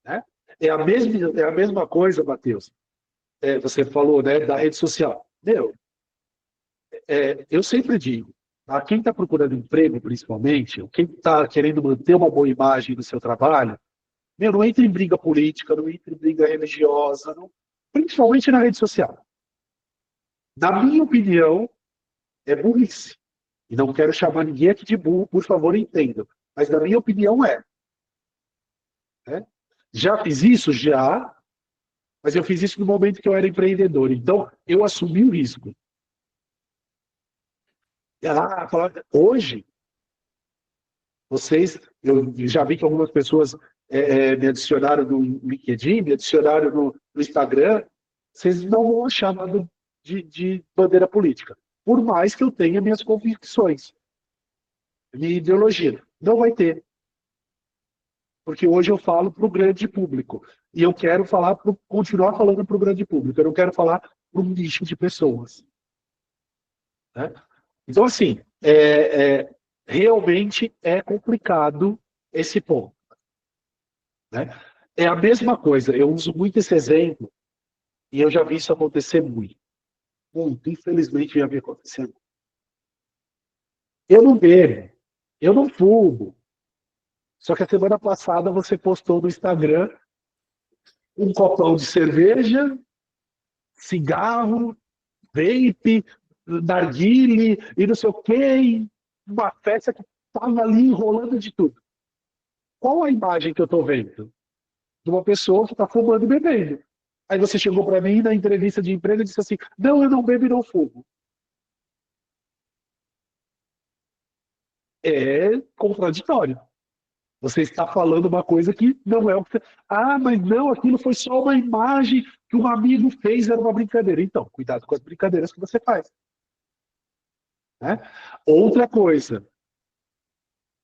[SPEAKER 1] Né? É a mesma coisa, Matheus. Você falou, né, da rede social. Eu sempre digo, a quem está procurando emprego, principalmente, ou quem está querendo manter uma boa imagem do seu trabalho, não entre em briga política, não entre em briga religiosa, principalmente na rede social. Na minha opinião, é burrice. E não quero chamar ninguém aqui de burro, por favor, entendam. Mas na minha opinião né? Já fiz isso? Já. Mas eu fiz isso no momento que eu era empreendedor. Então, eu assumi o risco. Hoje, eu já vi que algumas pessoas me adicionaram no LinkedIn, me adicionaram no Instagram, vocês não vão achar nada de bandeira política. Por mais que eu tenha minhas convicções, minha ideologia. Não vai ter. porque hoje eu falo para o grande público. E eu quero continuar falando para o grande público. Eu não quero falar para um nicho de pessoas. Né? Então, assim, realmente é complicado esse ponto. Né? É a mesma coisa. Eu uso muito esse exemplo e eu já vi isso acontecer muito. Muito. Infelizmente, já vi acontecendo. Eu não bebo. Eu não fumo. Só que a semana passada você postou no Instagram um copão de cerveja, cigarro, vape, narguile e não sei o quê, uma festa que estava ali enrolando de tudo. Qual a imagem que eu estou vendo? De uma pessoa que está fumando e bebendo. Aí você chegou para mim na entrevista de emprego e disse assim, não, eu não bebo e não fumo. É contraditório. Você está falando uma coisa que não é o que você... Ah, mas não, aquilo foi só uma imagem que um amigo fez, era uma brincadeira. Então, cuidado com as brincadeiras que você faz. Né? Outra coisa.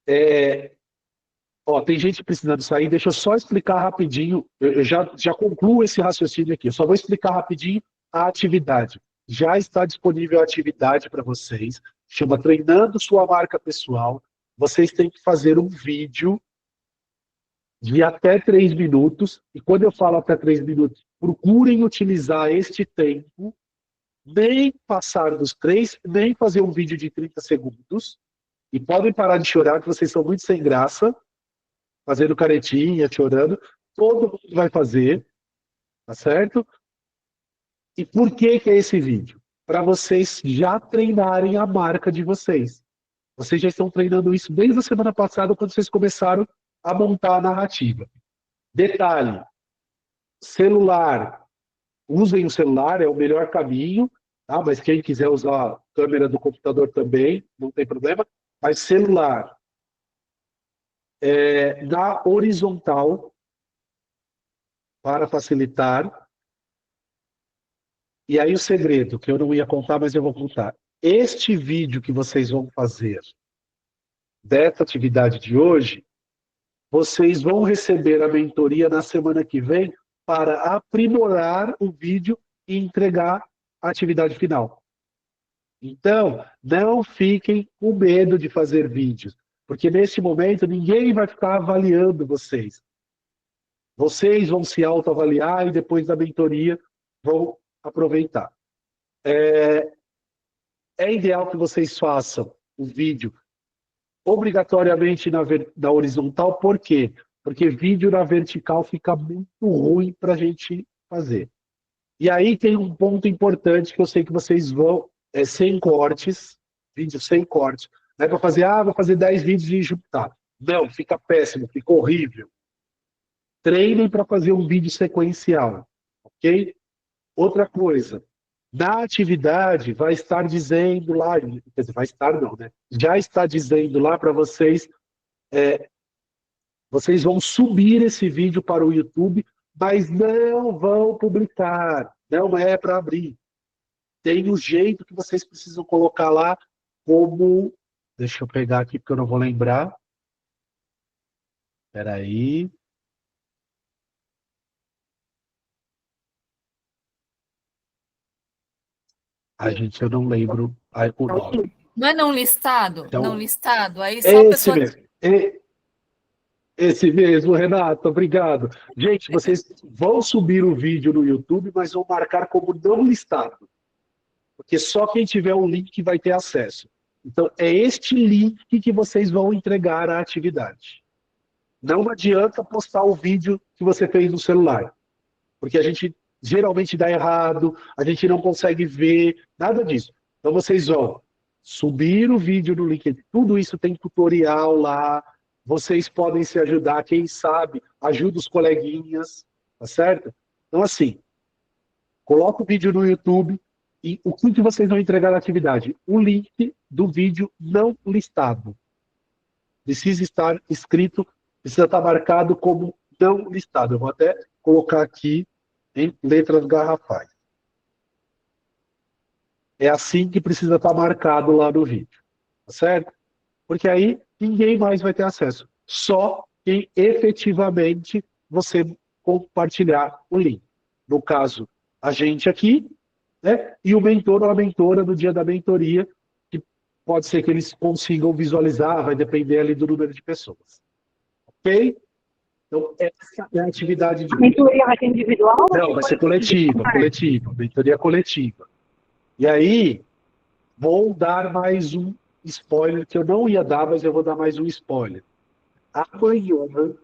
[SPEAKER 1] Tem gente precisando sair, deixa eu só explicar rapidinho. Eu já concluo esse raciocínio aqui. Eu só vou explicar rapidinho a atividade. Já está disponível a atividade para vocês. Chama Treinando Sua Marca Pessoal. Vocês têm que fazer um vídeo de até 3 minutos, e quando eu falo até 3 minutos, procurem utilizar este tempo, nem passar dos 3, nem fazer um vídeo de 30 segundos, e podem parar de chorar, que vocês são muito sem graça, fazendo caretinha, chorando, todo mundo vai fazer, tá certo? E por que é esse vídeo? Para vocês já treinarem a marca de vocês. Vocês já estão treinando isso desde a semana passada, quando vocês começaram a montar a narrativa. Detalhe, celular, usem o celular, é o melhor caminho, tá? Mas quem quiser usar a câmera do computador também, não tem problema. Mas celular, na horizontal, para facilitar. E aí o segredo, que eu não ia contar, mas eu vou contar. Este vídeo que vocês vão fazer dessa atividade de hoje, vocês vão receber a mentoria na semana que vem para aprimorar o vídeo e entregar a atividade final. Então, não fiquem com medo de fazer vídeos, porque nesse momento ninguém vai ficar avaliando vocês. Vocês vão se autoavaliar e depois da mentoria vão aproveitar. É ideal que vocês façam o vídeo obrigatoriamente na horizontal, por quê? Porque vídeo na vertical fica muito ruim para a gente fazer. E aí tem um ponto importante que eu sei que vocês vão, sem cortes, vídeo sem cortes. Não é para fazer, vou fazer 10 vídeos e juntar. Não, fica péssimo, fica horrível. Treinem para fazer um vídeo sequencial, ok? Outra coisa, na atividade vai estar dizendo lá, quer dizer, vai estar não, né? Já está dizendo lá para vocês, vocês vão subir esse vídeo para o YouTube, mas não vão publicar, não é para abrir. Tem o jeito que vocês precisam colocar lá como... Deixa eu pegar aqui porque eu não vou lembrar. Espera aí. Gente, eu não lembro o nome.
[SPEAKER 7] Não é não listado?
[SPEAKER 1] Então,
[SPEAKER 7] não listado? Aí só a pessoa...
[SPEAKER 1] mesmo. Esse mesmo, Renato, obrigado. Gente, vocês vão subir o vídeo no YouTube, mas vão marcar como não listado. Porque só quem tiver o link vai ter acesso. Então, é este link que vocês vão entregar à atividade. Não adianta postar o vídeo que você fez no celular. Porque a gente geralmente dá errado, a gente não consegue ver, nada disso. Então, vocês vão subir o vídeo no link. Tudo isso tem tutorial lá. Vocês podem se ajudar, quem sabe, ajuda os coleguinhas, tá certo? Então, assim, coloca o vídeo no YouTube e o que vocês vão entregar na atividade? O link do vídeo não listado. Precisa estar escrito, precisa estar marcado como não listado. Eu vou até colocar aqui em letras garrafais. É assim que precisa estar marcado lá no vídeo, tá certo? Porque aí ninguém mais vai ter acesso. Só e efetivamente você compartilhar o link. No caso, a gente aqui, né? E o mentor ou a mentora no dia da mentoria, que pode ser que eles consigam visualizar, vai depender ali do número de pessoas. Ok? Então, essa é a atividade de...
[SPEAKER 6] A mentoria vai ser individual?
[SPEAKER 1] Não, vai ser coletiva, mentoria coletiva. E aí, vou dar mais um spoiler, que eu não ia dar, mas eu vou dar mais um spoiler. Amanhã,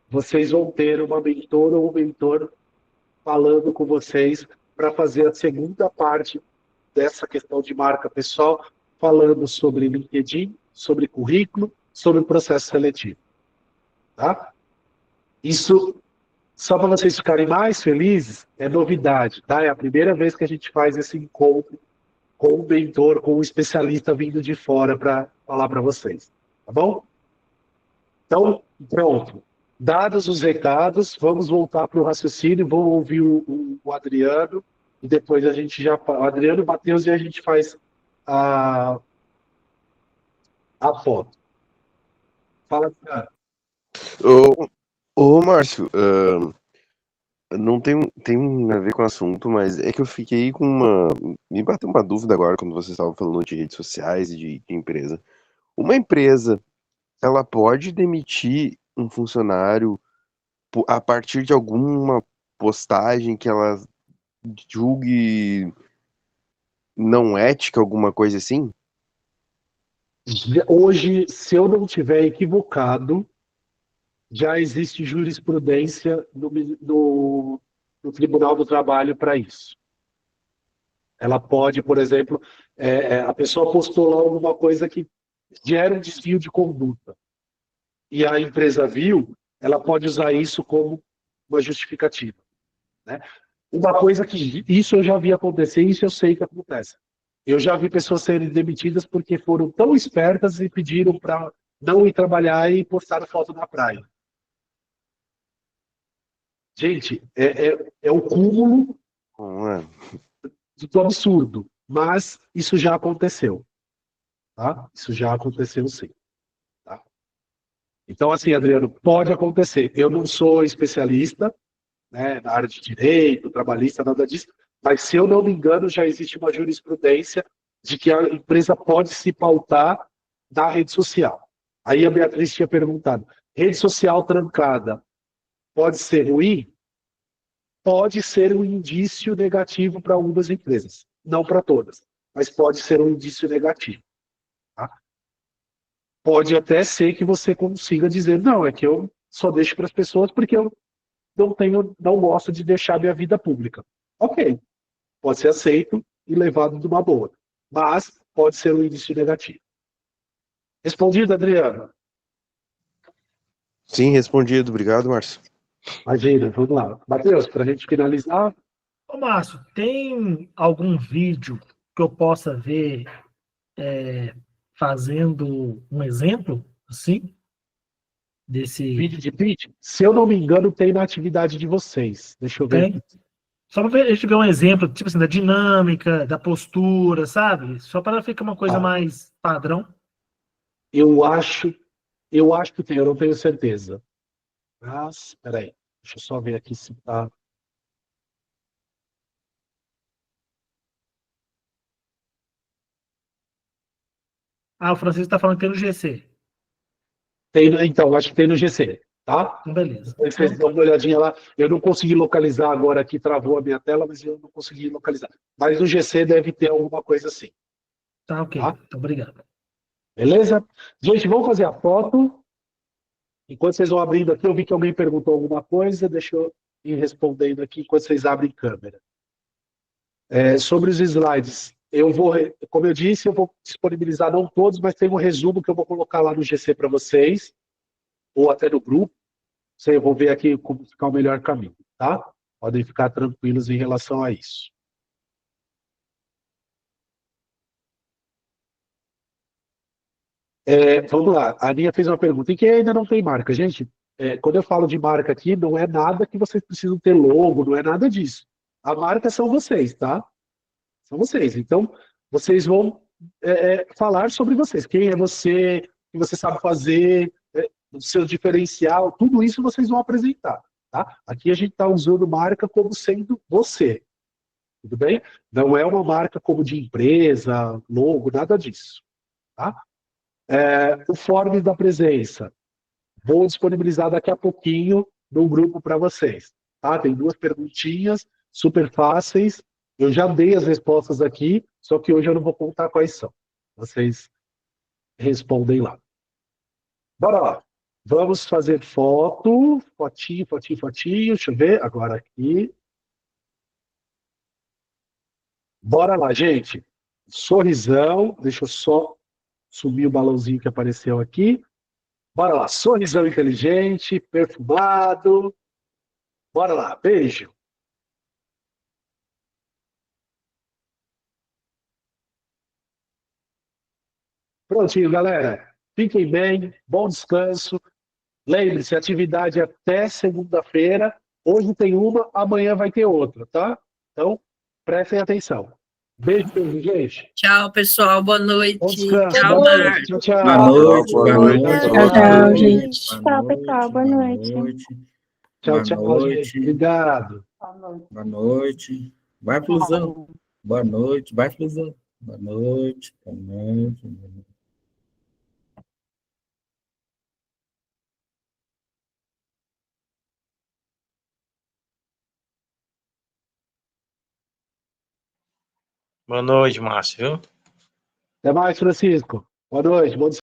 [SPEAKER 1] vocês vão ter uma mentora ou um mentor falando com vocês para fazer a segunda parte dessa questão de marca pessoal, falando sobre LinkedIn, sobre currículo, sobre processo seletivo. Tá? Isso, só para vocês ficarem mais felizes, é novidade. Tá? É a primeira vez que a gente faz esse encontro com um mentor, com um especialista vindo de fora para falar para vocês. Tá bom? Então, pronto. Dados os recados, vamos voltar para o raciocínio, vou ouvir o Adriano, e depois a gente já... O Adriano, o Matheus, e a gente faz a foto. Fala, cara.
[SPEAKER 4] Ô Márcio, não tem a ver com o assunto, mas é que eu fiquei com me bateu uma dúvida agora quando vocês estavam falando de redes sociais e de empresa. Uma empresa, ela pode demitir um funcionário a partir de alguma postagem que ela julgue não ética, alguma coisa assim?
[SPEAKER 1] Hoje, se eu não estiver equivocado, já existe jurisprudência no Tribunal do Trabalho para isso. Ela pode, por exemplo, a pessoa postou lá alguma coisa que gera um desvio de conduta. E a empresa viu, ela pode usar isso como uma justificativa. Né? Uma coisa que isso eu já vi acontecer, isso eu sei que acontece. Eu já vi pessoas serem demitidas porque foram tão espertas e pediram para não ir trabalhar e postaram foto na praia. Gente, é o cúmulo do absurdo, mas isso já aconteceu. Tá? Isso já aconteceu, sim. Tá? Então, assim, Adriano, pode acontecer. Eu não sou especialista, né, na área de direito, trabalhista, nada disso, mas, se eu não me engano, já existe uma jurisprudência de que a empresa pode se pautar na rede social. Aí a Beatriz tinha perguntado, rede social trancada pode ser ruim? Pode ser um indício negativo para algumas empresas. Não para todas, mas pode ser um indício negativo. Tá? Pode até ser que você consiga dizer, não, é que eu só deixo para as pessoas porque eu não gosto de deixar minha vida pública. Ok, pode ser aceito e levado de uma boa, mas pode ser um indício negativo. Respondido, Adriano?
[SPEAKER 4] Sim, respondido. Obrigado, Márcio.
[SPEAKER 1] Imagina, vamos lá. Matheus, para a gente finalizar.
[SPEAKER 3] Ô, Márcio, tem algum vídeo que eu possa ver fazendo um exemplo, assim, desse...
[SPEAKER 1] Vídeo de pitch? Se eu não me engano, tem na atividade de vocês. Deixa eu ver.
[SPEAKER 3] Tem? Só para a gente ver um exemplo, tipo assim, da dinâmica, da postura, sabe? Só para ficar uma coisa mais padrão.
[SPEAKER 1] Eu acho que tem, eu não tenho certeza. Mas, peraí, deixa eu só ver aqui se tá.
[SPEAKER 3] O Francisco está falando que tem no GC.
[SPEAKER 1] Então, acho que tem no GC, tá?
[SPEAKER 3] Então, beleza.
[SPEAKER 1] Vocês dão uma olhadinha lá. Eu não consegui localizar agora aqui, travou a minha tela, mas eu não consegui localizar. Mas no GC deve ter alguma coisa assim.
[SPEAKER 3] Tá, ok.
[SPEAKER 1] Tá?
[SPEAKER 3] Muito obrigado.
[SPEAKER 1] Beleza? Gente, vamos fazer a foto. Enquanto vocês vão abrindo aqui, eu vi que alguém perguntou alguma coisa, deixa eu ir respondendo aqui enquanto vocês abrem câmera. Sobre os slides, como eu disse, eu vou disponibilizar não todos, mas tem um resumo que eu vou colocar lá no GC para vocês, ou até no grupo. Eu vou ver aqui como ficar o melhor caminho, tá? Podem ficar tranquilos em relação a isso. Vamos lá, a Aninha fez uma pergunta. E quem ainda não tem marca? Gente, quando eu falo de marca aqui, não é nada que vocês precisam ter logo, não é nada disso. A marca são vocês, tá? São vocês. Então, vocês vão falar sobre vocês. Quem é você, o que você sabe fazer, o seu diferencial, tudo isso vocês vão apresentar. Tá? Aqui a gente está usando marca como sendo você. Tudo bem? Não é uma marca como de empresa, logo, nada disso. Tá? O form da presença. Vou disponibilizar daqui a pouquinho no grupo para vocês. Tá? Tem 2 perguntinhas super fáceis. Eu já dei as respostas aqui, só que hoje eu não vou contar quais são. Vocês respondem lá. Bora lá. Vamos fazer foto. Fotinho, fotinho, fotinho. Deixa eu ver. Agora aqui. Bora lá, gente. Sorrisão. Deixa eu só subir o balãozinho que apareceu aqui. Bora lá. Sorrisão inteligente, perfumado. Bora lá. Beijo. Prontinho, galera. Fiquem bem. Bom descanso. Lembre-se, atividade até segunda-feira. Hoje tem uma, amanhã vai ter outra, tá? Então, prestem atenção. Beijo, beijo, gente.
[SPEAKER 8] Tchau, pessoal. Boa noite.
[SPEAKER 1] Bom descanso.
[SPEAKER 8] Tchau,
[SPEAKER 1] Boa
[SPEAKER 8] Marcos.
[SPEAKER 1] noite. Tchau, tchau.
[SPEAKER 9] Boa noite,
[SPEAKER 4] Boa
[SPEAKER 9] boa
[SPEAKER 4] noite.
[SPEAKER 9] noite.
[SPEAKER 2] Tchau,
[SPEAKER 9] Tchau,
[SPEAKER 2] gente.
[SPEAKER 10] Tchau, pessoal. Boa noite.
[SPEAKER 1] Tchau, tchau, gente. Obrigado.
[SPEAKER 2] Boa noite.
[SPEAKER 9] Boa noite. Vai, Flusão. Boa noite. Vai, Flusão. Boa noite. Boa noite.
[SPEAKER 11] Boa noite, Márcio, viu?
[SPEAKER 1] Até mais, Francisco. Boa noite. Bom descanso.